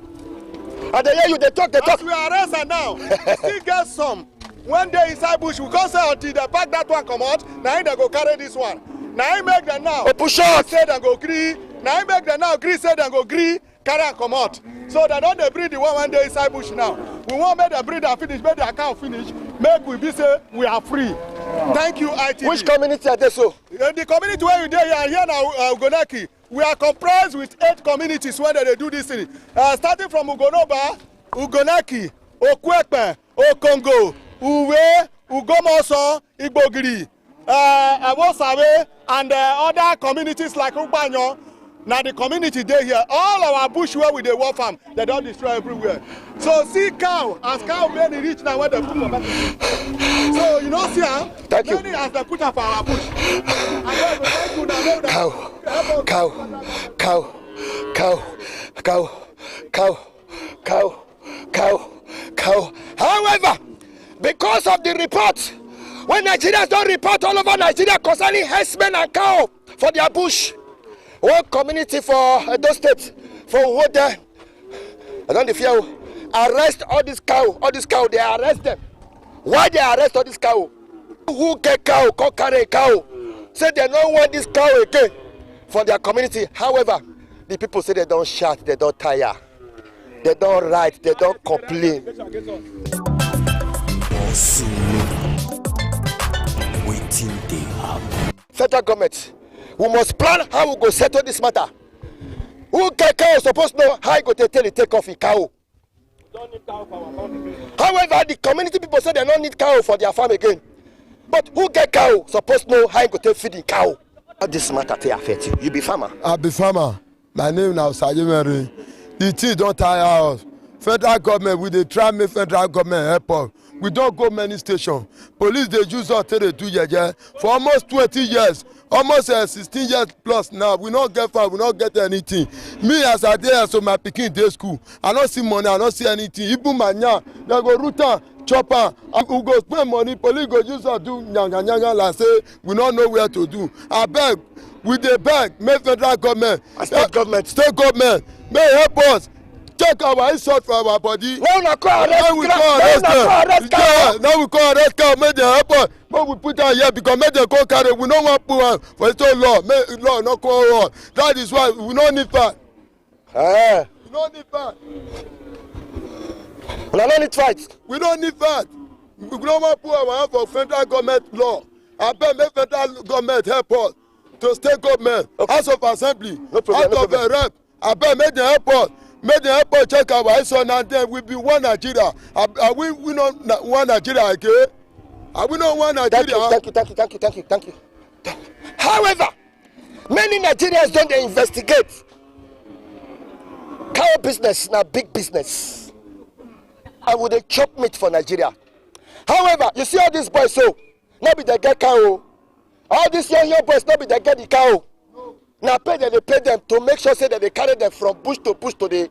And they hear you, they talk. As we arrest her now, we still get some. One day inside bush, we can't say until they pack that one come out. Now they go carry this one. Now I make them now. Push out. Say they go agree. Now I make them now agree. Say they go agree. Carry and come out. So they don't they breed the one day inside bush now. We want make the breed and finish, make the account finish. Make we be say we are free. Thank you, ITV. Which community are they so? The community where you there here now, Ugonaki. We are comprised with 8 communities where they do this thing. Starting from Ugonoba, Ugonaki, Okwekpe, Okongo, Uwe, Ugomoso, Igbogiri, Awosawe, and other communities like Ubanyo. Now the community they here, all our bush where we they work farm, they don't destroy everywhere. So see cow, as cow many reach now where they put them back. So you know see how many as they put up for our bush. Cow. However, because of the report, when Nigerians don't report all over Nigeria concerning herdsmen and cow for their bush, one community for Edo State, for Wode, I don't fear, arrest all this cow, they arrest them. Why they arrest all this cow? Who get cow, come carry a cow? Say they don't want this cow again for their community. However, the people say they don't shout, they don't tire, they don't write, they don't complain. Waiting they happen. Federal government, we must plan how we go settle this matter. Who get cow supposed to know how you go to take off a cow. However, the community people say they don't need cow for their farm again. But who get cow supposed to know how you go to feed the cow. How this matter to affect you? You be farmer. I be farmer. My name now Sajimere. The tea don't tire us. Federal government, we dey try make federal government help us. We don't go many stations. Police they use us till they do jeje for almost 20 years. Almost 16 years plus now. We not get far, we not get anything. Me as I dey so my pikin dey school. I don't see money, I don't see anything. Even my nya, they go root am, chop am. We go spend money, police go use us do nyanga like say we don't know where to do. I beg, we dey beg, make federal government, state government, may help us. Check our insult for our body. Now we call arrest cow. Now we call arrest cow. Make them help us. But we put her here because make them go carry. We don't want put her for it's so law. Make law not call us. That is why we don't need fight. We don't need fight. We don't need fight. We don't need fight. We don't want put our hand for federal government law. I bet make federal government help us to state government, House of Assembly, House of Rep. I bet make them help us. Make the airport check our son and then we be one Nigeria. Are we not one Nigeria again? Are we not one Nigeria? Thank you. However, many Nigerians don't investigate. Cow business na big business. I would chop meat for Nigeria. However, you see all these boys so, not be they get cow. All these young boys not be they get the cow. Now they pay them to make sure say that they carry them from bush to the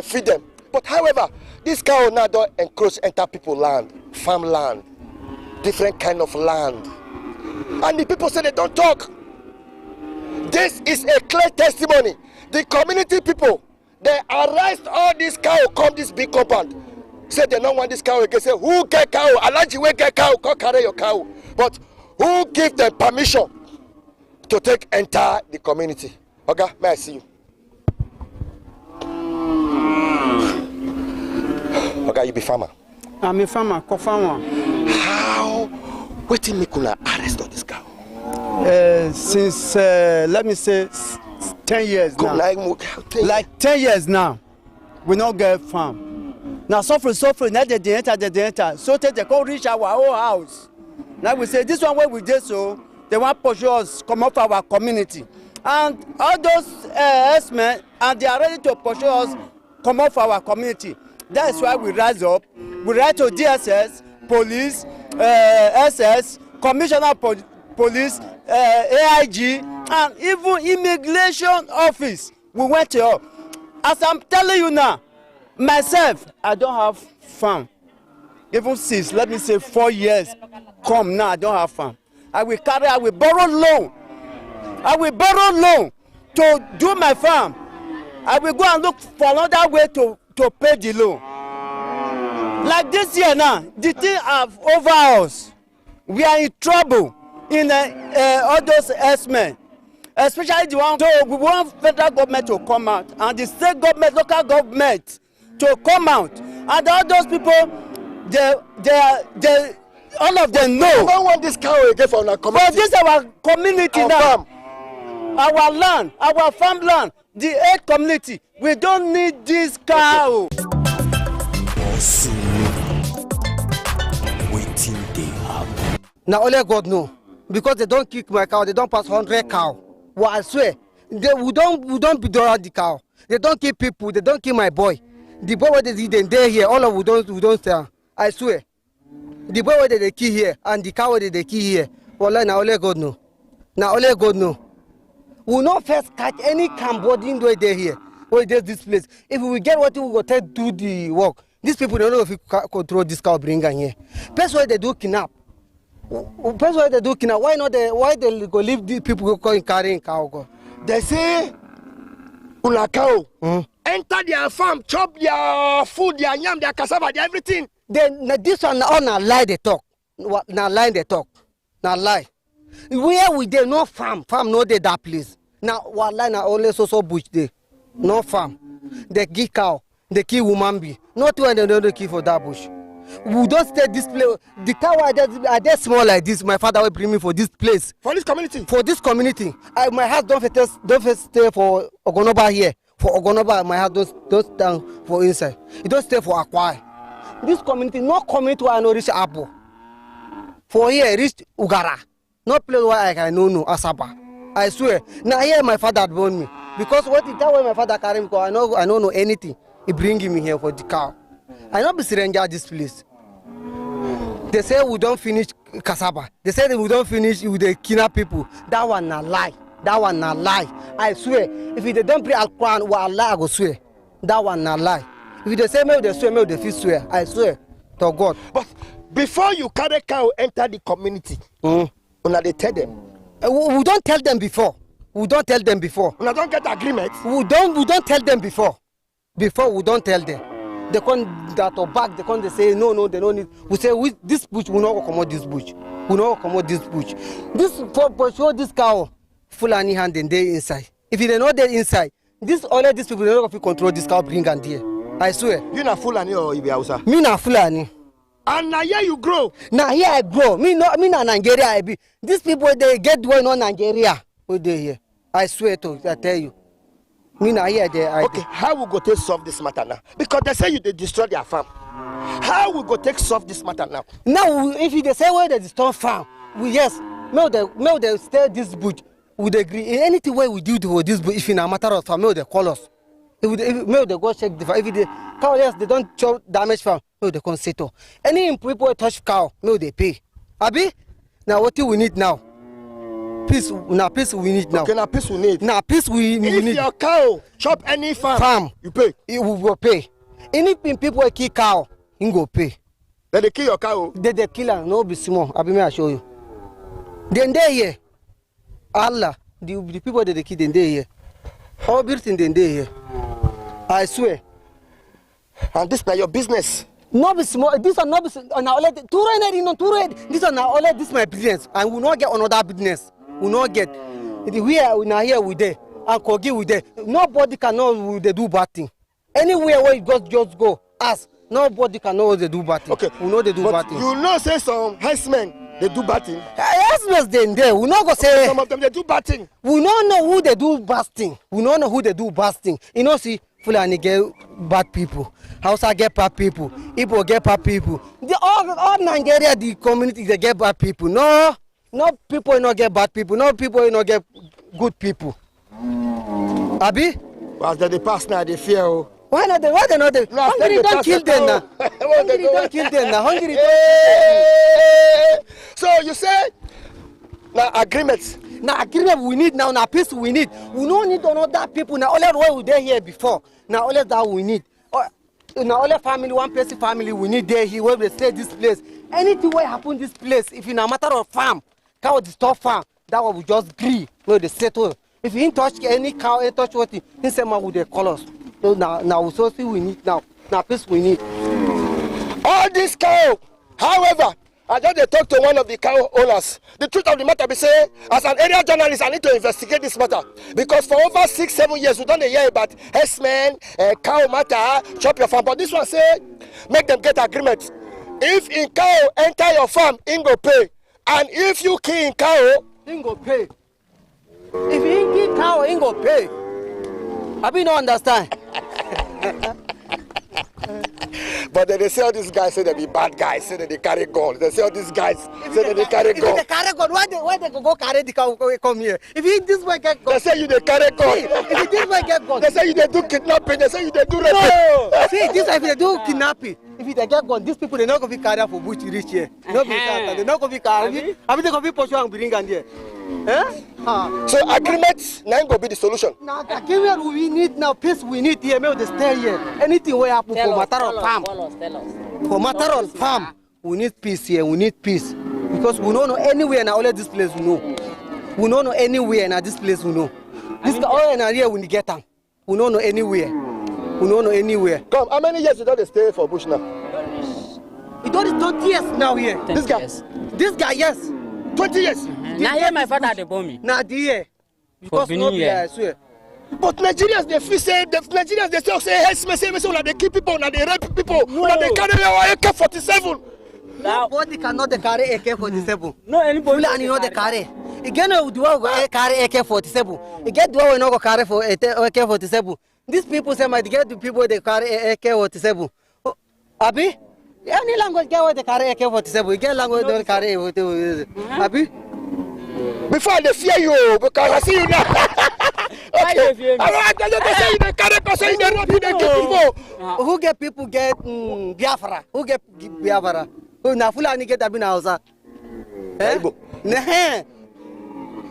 feed them. But however, this cow now don't encroach enter people land, farmland, different kind of land. And the people say they don't talk. This is a clear testimony. The community people, they arrest all these cow come this big compound. Say they don't want this cow again. Say who get cow? Alaji we get cow, come carry your cow. But who give them permission to take enter the community? Okay, may I see you? Okay, you be farmer. I'm a farmer, co-farmer. How? Wetin make una arrest all this cow? Since let me say 10 years now. Like 10 years now, we not get farm. Now suffering, now they enter. So they come reach our own house. Now we say this one where we did so. They want to push us come up our community, and all those herdsmen, and they are ready to push us come up our community. That's why we rise up. We write to DSS, police, SS, commissioner police, AIG, and even immigration office. We went to. As I'm telling you now, myself, I don't have farm. Even since, let me say 4 years, come now, I don't have farm. I will borrow loan. I will borrow loan to do my farm. I will go and look for another way to pay the loan. Like this year now, the thing have over us. We are in trouble in all those herdsmen, especially the one. So we want federal government to come out and the state government, local government to come out, and all those people, they all of them know. We don't want this cow again for our community. But this is our community now. Farm. Our land, our farmland, the 8th community. We don't need this cow. Waiting they happen. Now only God know. Because they don't kick my cow, they don't pass 100 cow. Well, I swear, we don't be around the cow. They don't kill people, they don't kill my boy. The boy where they did they here, all of we don't stay. I swear. The boy where they kill here and the cow where they kill here. Well, now only God know. Now only God know. We will not first catch any Cambodian way they here. Where there's this place. If we get what we go to do the work, these people don't know if we control this cow bring here. That's why they do kidnap. That's why they do kidnap. Why they go leave these people go carrying cow go? They say una cow enter their farm, chop their food, their yam, their cassava, their everything. Then this one all na lie they talk. Na lie they talk. Na lie. Where we dey no farm no dey that place. Now wallahi na only so bush dey. No farm. They kill cow, they kill woman be. Not when they don't kill for that bush. We don't stay this place. The tower are there small like this. My father will bring me for this place. For this community? For this community. My house don't stay for Ogonoba here. For Ogonoba, my house don't stand for inside. It don't stay for Akwa. This community, no community where I know reach Abo. For here, reach Ugara. No place where I can know Asaba. I swear. Now here my father born me. Because what the time when my father carry me, I don't know anything. He bring me here for the cow. I not be stranger this place. They say we don't finish cassava. They say we don't finish with the kidnap people. That one not lie. That one not lie. I swear. If they don't pray Al-Quran, well, Allah I go swear. That one not lie. If they say me, they swear me, they feel swear. I swear to God. But before you carry cow enter the community, they tell them. We don't tell them before. We don't tell them before. We don't get agreement. We don't tell them before. Before we don't tell them. They come that or back. They say no. They don't need. We say this bush. We not come out this bush. We not come out this bush. This for sure. This cow Fulani hand and they inside. If they not there inside, all these people they not control this cow bring and there. I swear. You not Fulani or Ibi Hausa? Me not Fulani. And now here you grow. Now here I grow. Me not Nigeria. I be. These people they get going on Nigeria. What they here? I swear to. I tell you. Me now here there. Okay, how we go take solve this matter now? Because they say they destroy their farm. How we go take solve this matter now? Now, if they say where they destroy farm, we yes, may they stay this bush. We agree. Anything where we do to this bush, if in a matter of farm, may they call us. If they go check the farm. If they cow yes, they don't chop damage farm, may they come settle. Any people touch cow, may they pay. Abi, now what do we need now? Peace. Now peace we need now. Okay, now peace we need. Now peace we need. If your cow chop any farm, you pay. It will go pay. Any people kill cow, you go pay. Then they kill your cow. They kill her. No be small. I be me I show you. Then they here. Allah, the people that they kill, then they here. All everything then they here. I swear. And this now your business. No be small. This are not be now all this are now all this my business. And we not get another business. We not get. We are now here with there. And Kogi with there. Nobody can know they do bad thing. Anywhere where you just go, ask. Nobody can know they do bad thing. Okay. We know they do but bad thing. You know say some herdsmen they do bad thing. Herdsmen then there. We not go say some of them they do bad thing. We don't know who they do bad thing. We don't know who they do bad thing. You know see Fulani get bad people. Hausa get bad people. Igbo get bad people. All Nigeria, the community, they get bad people. No people not get bad people. No people not get good people. Abi? As they pass now, they fear. Why not? Why they not? Hungry don't kill them now. Hungry don't kill them now. Hungry don't. So you say now agreements. Now agreement we need now. Now peace we need. We don't need another people. Now all that way we there here before. Now all that we need. Now all family, one person family we need there here where they stay this place. Anything will happen this place. If in a matter of farm, cow disturb farm, that one we just agree where they settle. If you touch any cow, you touch what he say man with the colors. So now so see we need now. Now peace we need. All this cow, however, I just talked to one of the cow owners. The truth of the matter be say, as an area journalist, I need to investigate this matter. Because for over 6-7 years, we don't hear about herdsmen, cow matter, chop your farm. But this one say, make them get agreement. If in cow enter your farm, in go pay. And if you kill in cow, in go pay. If you kill cow, in go pay. I be no understand. But then they say all these guys say they be bad guys, say that they carry gun. They say all these guys say that they carry gun. If they carry gun, why they go carry the cow come here? If you this way get gun. They say you they carry gun. If you this way get gun. They say you they do kidnapping. They say you they do raping. No. See, this if they do kidnapping. If they get gun, these people they not gonna be carried for bush reach here. No be that. They not gonna be carried. I mean they gonna be pursue and bring and here. So agreement now go be the solution. Now agreement we need now, peace we need here. May they stay here. Anything will happen for matter of farm. For matter of farm, we need peace here. We need peace because we don't know anywhere now. All of this place we know. We don't know anywhere now. This place we know. This all in area we get them. We don't know anywhere. We don't know anywhere. Come, how many years you don't stay for bush now? It only 20 years now here. This guy. This guy, yes. 20 years. Now here my father they born me. Now the year. Because no be I swear. But Nigerians, they feel say, Nigerians, they say, hey, they kill people, they rape people, they carry our AK-47. Nobody cannot carry AK-47. No, anybody. Fulani know the carry. Again, the one carry AK-47. You get the one no go carry for AK-47. These people say, might get the people they carry AK-47. Abi, any language get what they carry AK-47. You get language don't carry Abi. Before they fear you, because I see you now. Okay. Who get people get Biafra? Who get Biafra? Who na Fulani get Abina Hausa?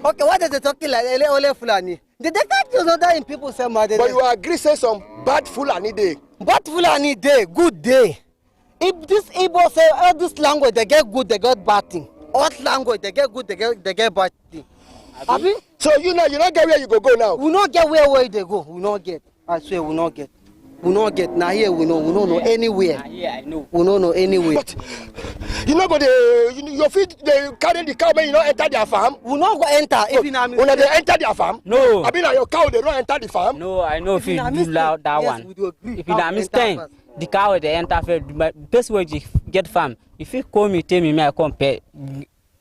Okay, what is they talking like? Ole Fulani. They can't use other in people say mad. But you agree say some bad Fulani day. Bad Fulani day, good day. If this Igbo say all this language they get good, they get bad thing. All language they get good, they get bad thing. Abi? So you not get where you go now. We not get where they go. We not get. I swear we not get. We not get. Now here we don't know anywhere. Yeah, I know. We don't know anywhere. But you know go your feet they carry the cow when you not enter their farm. We not go enter. If you when they enter their farm. No. I mean your cow they don't enter the farm. No, I know if you do that one. If you not mistaken, the cow they enter first. But best way to get farm. If you call me, tell me I come pay,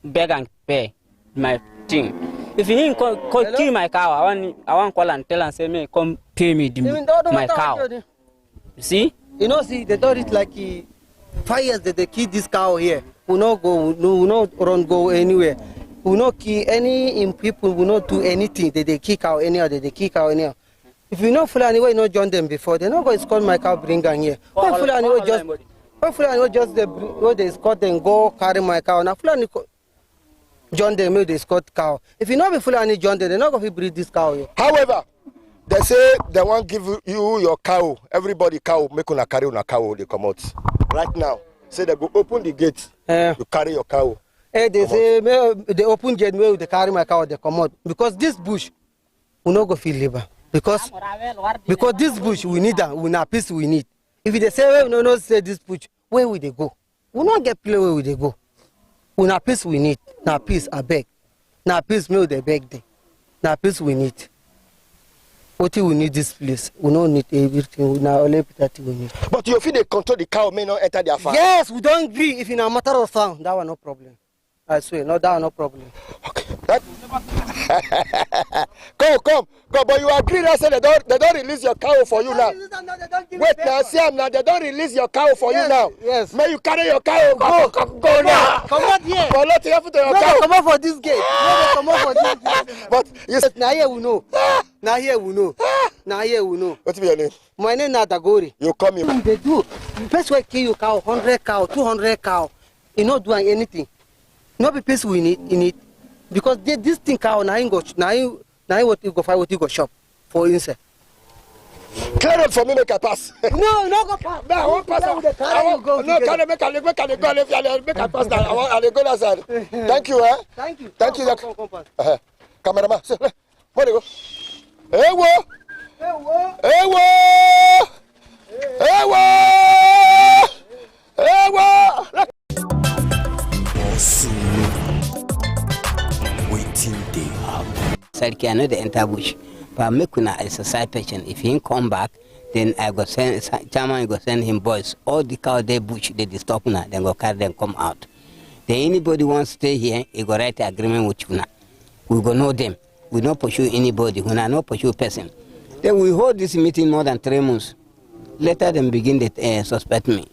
beg and pay my thing. If you didn't kill my cow, I want call and tell and say, me come pay me my cow. You see? You know, see, they thought it like 5 years that they kill this cow here. We not go, we not run go anywhere. We not kill any people. We not do anything. They kick out anyhow. They kick out anyhow. If you know Fulani, why not join them before? They not go escort my cow, bring them here. Why Fulani just they escort them go carry my cow. Now Fulani. John they made the Scott cow. If you not be Fulani John, they're not going to breed this cow here. However, they say they won't give you your cow. Everybody cow make una carry una cow. They come out right now. Say they go open the gate. You carry your cow. They say they open gate. They carry my cow. They come out because this bush we not go feel labor because this bush we need that. We not peace we need. If they say well, no say this bush where will they go? We not get play where will they go? We not peace we need. Now peace I beg. Now peace me they beg them. Now peace we need. What we need this place? We don't need everything. We now only that we need. But you feel they control the cow may not enter their farm. Yes, we don't agree. If in a matter of farm, that one no problem. I swear, no, that one no problem. Okay. Come. But you agree that say they don't release your cow for you now. Wait now, see now they don't release your cow for you now. Yes. May you carry your cow go now. Come out here. But not to your no, cow. Come out for this gate. No, come out for this gate. But yes. Now here we know. Now here we know. Now here we know. What's your name? My name is Nadagori. You come here. They do. Best way kill you cow, 100 cow, 200 cow. You not doing anything. No be peace we need in it. Because this thing cow now what you go find what you go shop for inside. Clear it for me, make a pass. No go pass. No, I won't pass. Can I go Make a pass. I'll go outside. Thank you, Thank you. Thank you. Cameraman, where you go? Hey, Sarki, I know the enter bush, but make una exercise patient. If he come back, then I go send chairman go send him boys. All the cow they bush they disturb una, then go carry them come out. Then anybody wants to stay here, he go write an agreement with una. We go know them. We don't pursue anybody. We not pursue person. Then we hold this meeting more than 3 months. Later, them begin to suspect me.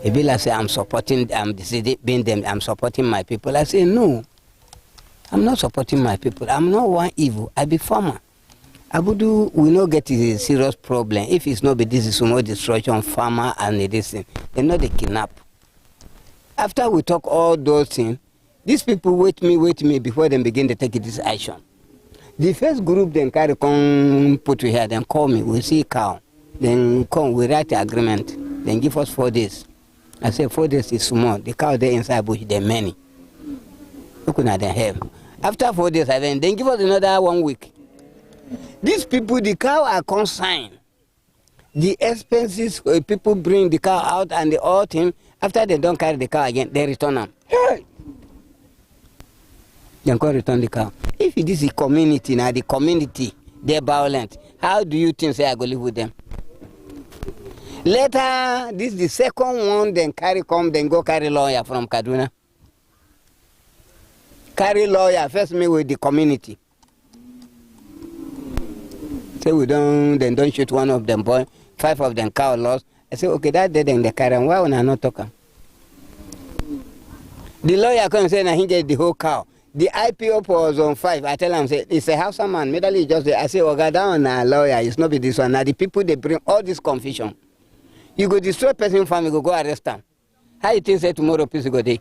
Ebila say I'm supporting, I'm supporting my people. I say no. I'm not supporting my people. I'm not one evil. I be farmer. Abudu will not get a serious problem if it's not be this is more destruction farmer and this thing. They know they kidnap. After we talk all those things, these people wait me before they begin to take this action. The first group then carry come put you here, then call me. We see cow. Then come, we write the agreement. Then give us 4 days. I say 4 days is small. The cow there inside bush, they're many. Look at them have. After 4 days, then give us another 1 week. These people, the cow are consigned. The expenses, people bring the cow out and the all thing. After they don't carry the cow again, they return them. Hey! They can return the cow. If this is community, now the community, they're violent. How do you think say I go live with them? Later, this is the second one, then go carry lawyer from Kaduna. Carry lawyer, first meet with the community. Say don't shoot one of them boy, 5 of them cow lost. I say, okay, that day then they carry on. Why when I not talking? The lawyer come and say, nah, he get the whole cow. The IPO was on 5. I tell him, say, it's a house man. Medally just I say, oh, God, down now, lawyer, it's not be this one. Now the people they bring all this confusion. You go destroy person farm, you go arrest them. How you think say tomorrow peace go day?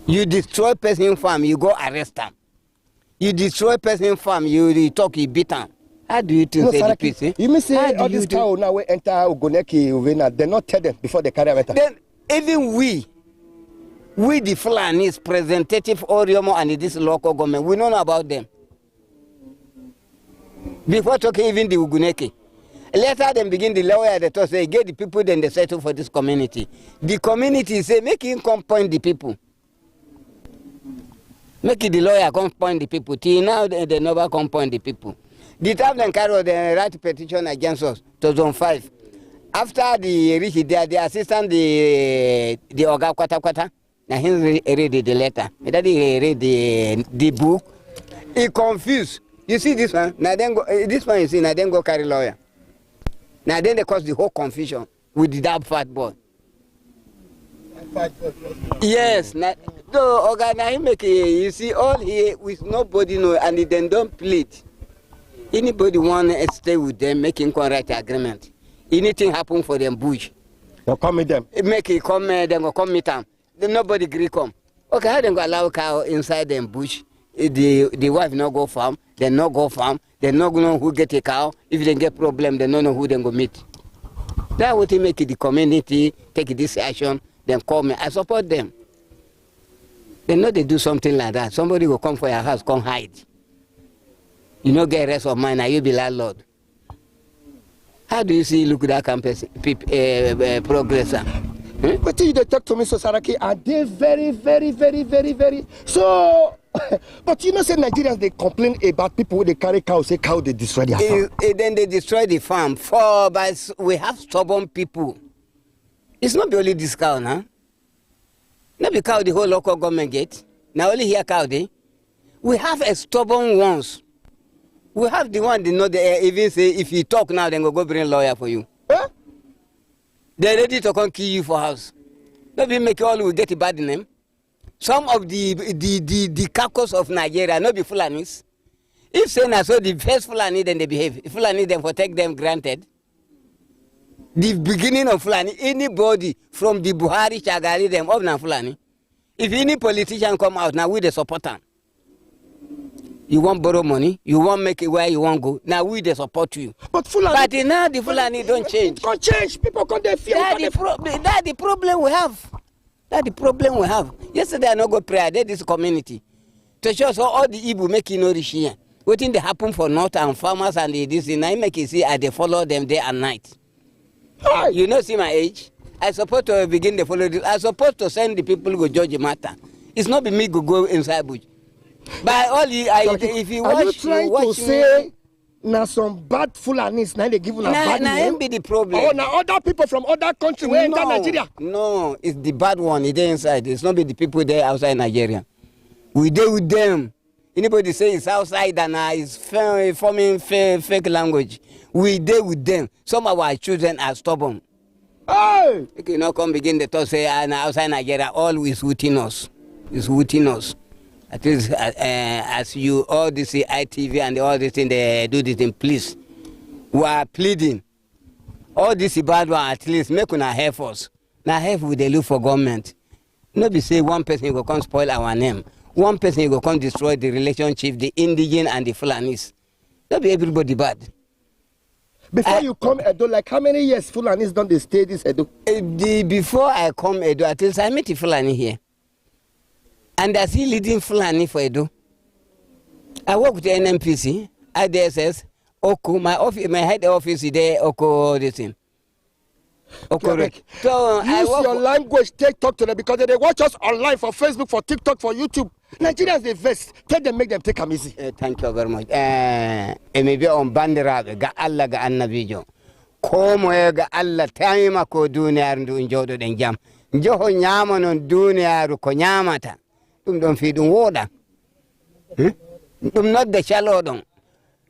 You destroy person farm, you go arrest them. You destroy person farm, you talk, you beat them. How do you think say the peace? Eh? You mean say all this cow now we enter Ugoneki Uvena, they not tell them before they carry enter. Then even we the Fulanis, representative Oriomo and this local government, we don't know about them. Before talking even the Uguneki. Later them begin the lawyer that say get the people then they settle for this community. The community say make him come point the people. Make it the lawyer come point the people. Till now they never come point the people. The time then carry the right petition against us to zone 5. After the reach there, the assistant the Oga Kwata. Now he read the letter. He read the book. He confused. You see this one? Now then go this one you see, now then go carry lawyer. Now then they cause the whole confusion with that fat boy. Yes, now so Oga now he make you see all here with nobody know and then don't plead. Anybody want to stay with them, making correct agreement. Anything happen for them bush. They'll come meet them. Make it come, then go come meet them. Then nobody agree come. Okay, how they go allow cow inside them bush? The wife not go farm, they not go farm, they not know who get a cow. If they get problem, they don't know who they go meet. That would make the community take this action, then call me. I support them. They know they do something like that. Somebody will come for your house, come hide. You know, get rest of mind, now you be landlord. How do you see look at that campus progressor? But you talk to me, so Saraki, are they very so? But you know, say Nigerians they complain about people when they carry cows, say cow they destroy their farm. Then they destroy the farm. But we have stubborn people. It's not only this cow now. Not the cow the whole local government get. Now only here cow they. We have a stubborn ones. We have the one they know they even say if you talk now, then go bring a lawyer for you. Huh? They're ready to come kill you for house. Maybe make all will get a bad name. Some of the carcass of Nigeria, not be Fulanis. If say na so the first Fulani then they behave. If Fulani then for take them granted. The beginning of Fulani, anybody from the Buhari, Chagari, them up na Fulani. If any politician come out now, we the support them. You want borrow money, you want make it where you want go. Now we they support you. But Fulani, but now the Fulani don't change. Can't change. People can't they fear. That's the problem we have. That's the problem we have. Yesterday I no go pray. I did this community to show so all the Igbo make you know this here. What thing they happen for north and farmers and this thing. I make you see I they follow them day and night. Hi. You know see my age. I supposed to begin to follow this. I supposed to send the people go judge the matter. It's not be me go inside bush. By all you, if you watch, are you trying to say now some bad Fulanis now they give you a bad name? Nah, be the problem. Oh, now other people from other countries will enter Nigeria. No, it's the bad one. It's there inside. It's not be the people there outside Nigeria. We deal with them. Anybody say it's outside and it's forming fake language. We deal with them. Some of our children are stubborn. Hey! You cannot come begin to talk say outside Nigeria all is within us. It's within us. At least as you all this ITV and all this thing they do this thing, please. We are pleading. All this bad one at least make una help us. Now help we they look for government. Not be say one person will come spoil our name. One person will come destroy the relationship, the indigenous and the Fulanis. Not be everybody bad. Before you come Edo, like how many years Fulanis don't they stay this Edo? Before I come Edo, at least I met a Fulani here. And I see leading Fulani for Edo. I work with the NMPC, IDSS, Oko, my head office is there, Oko, this thing. Oko. So use your language, talk to them because they watch us online for Facebook, for TikTok, for YouTube. Nigerians they vex. Tell them make them take them easy. Thank you very much. Maybe on bandiraɓe ga Allah ga annabijo. Ko moye ga Allah tayima ko duniyaaru ndu joɗoɗen jam. Joho nyama non duniyaaru ko nyamata. Ɗum ɗon fi ɗum woɗa. Ɗum nodde caloɗon.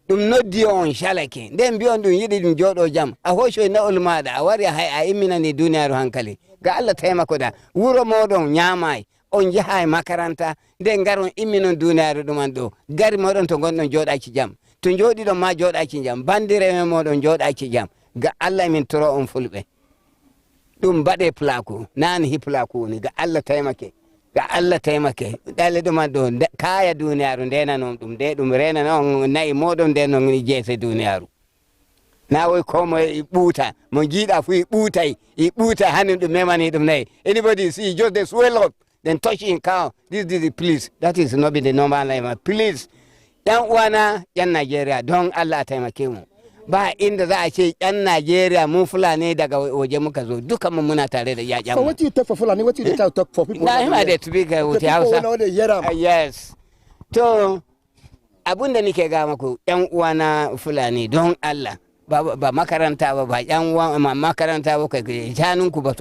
Ɗum noddi on calake. Nden mbiyon ɗum yiɗi ɗum joɗo jam. A hocoy nawol maɗa a wari hay a imminani duniyaaru hankali. Ga Allah tayima ko da. Wuro moɗon nyamay. On jahay makaranta nden garon imminon duniyaaru ɗuman ɗo. Gari moɗon to gonɗon joɗaki jam. To joɗiɗon ma joɗaki jam. Bandireɓe moɗon joɗaki jam. Ga Allah min toro on fulɓe. Ɗum baɗe plaku. Nani hi plaku ni. Ga Allah taymake. Ga Allah taymake. Ɗale ɗuman ɗo. Kaya duniyaaru ndenanon ɗum. De ɗum renana on nayi moɗon ndenon ni jeese duniyaaru. Na woy komo e ɓuuta. Mo jiiɗa fu i ɓuuta hanin ɗum memani ɗum nayi. Anybody see just they swell up. Then touch in cow. This please. That is not be the normal life. Please. Yan uwana yan Nigeria don Allah taimake mu. Ba inda za a ce yan Nigeria mu Fulani daga waje muka zo duka mun muna tare da yayan mu. So what you talk for Fulani? What you talk for people? Na hima da tubi ga wuce Hausa. Yes. To abunda nike ga muku yan uwana Fulani don Allah ba makaranta ba yan uwa makaranta ba kai janunku ba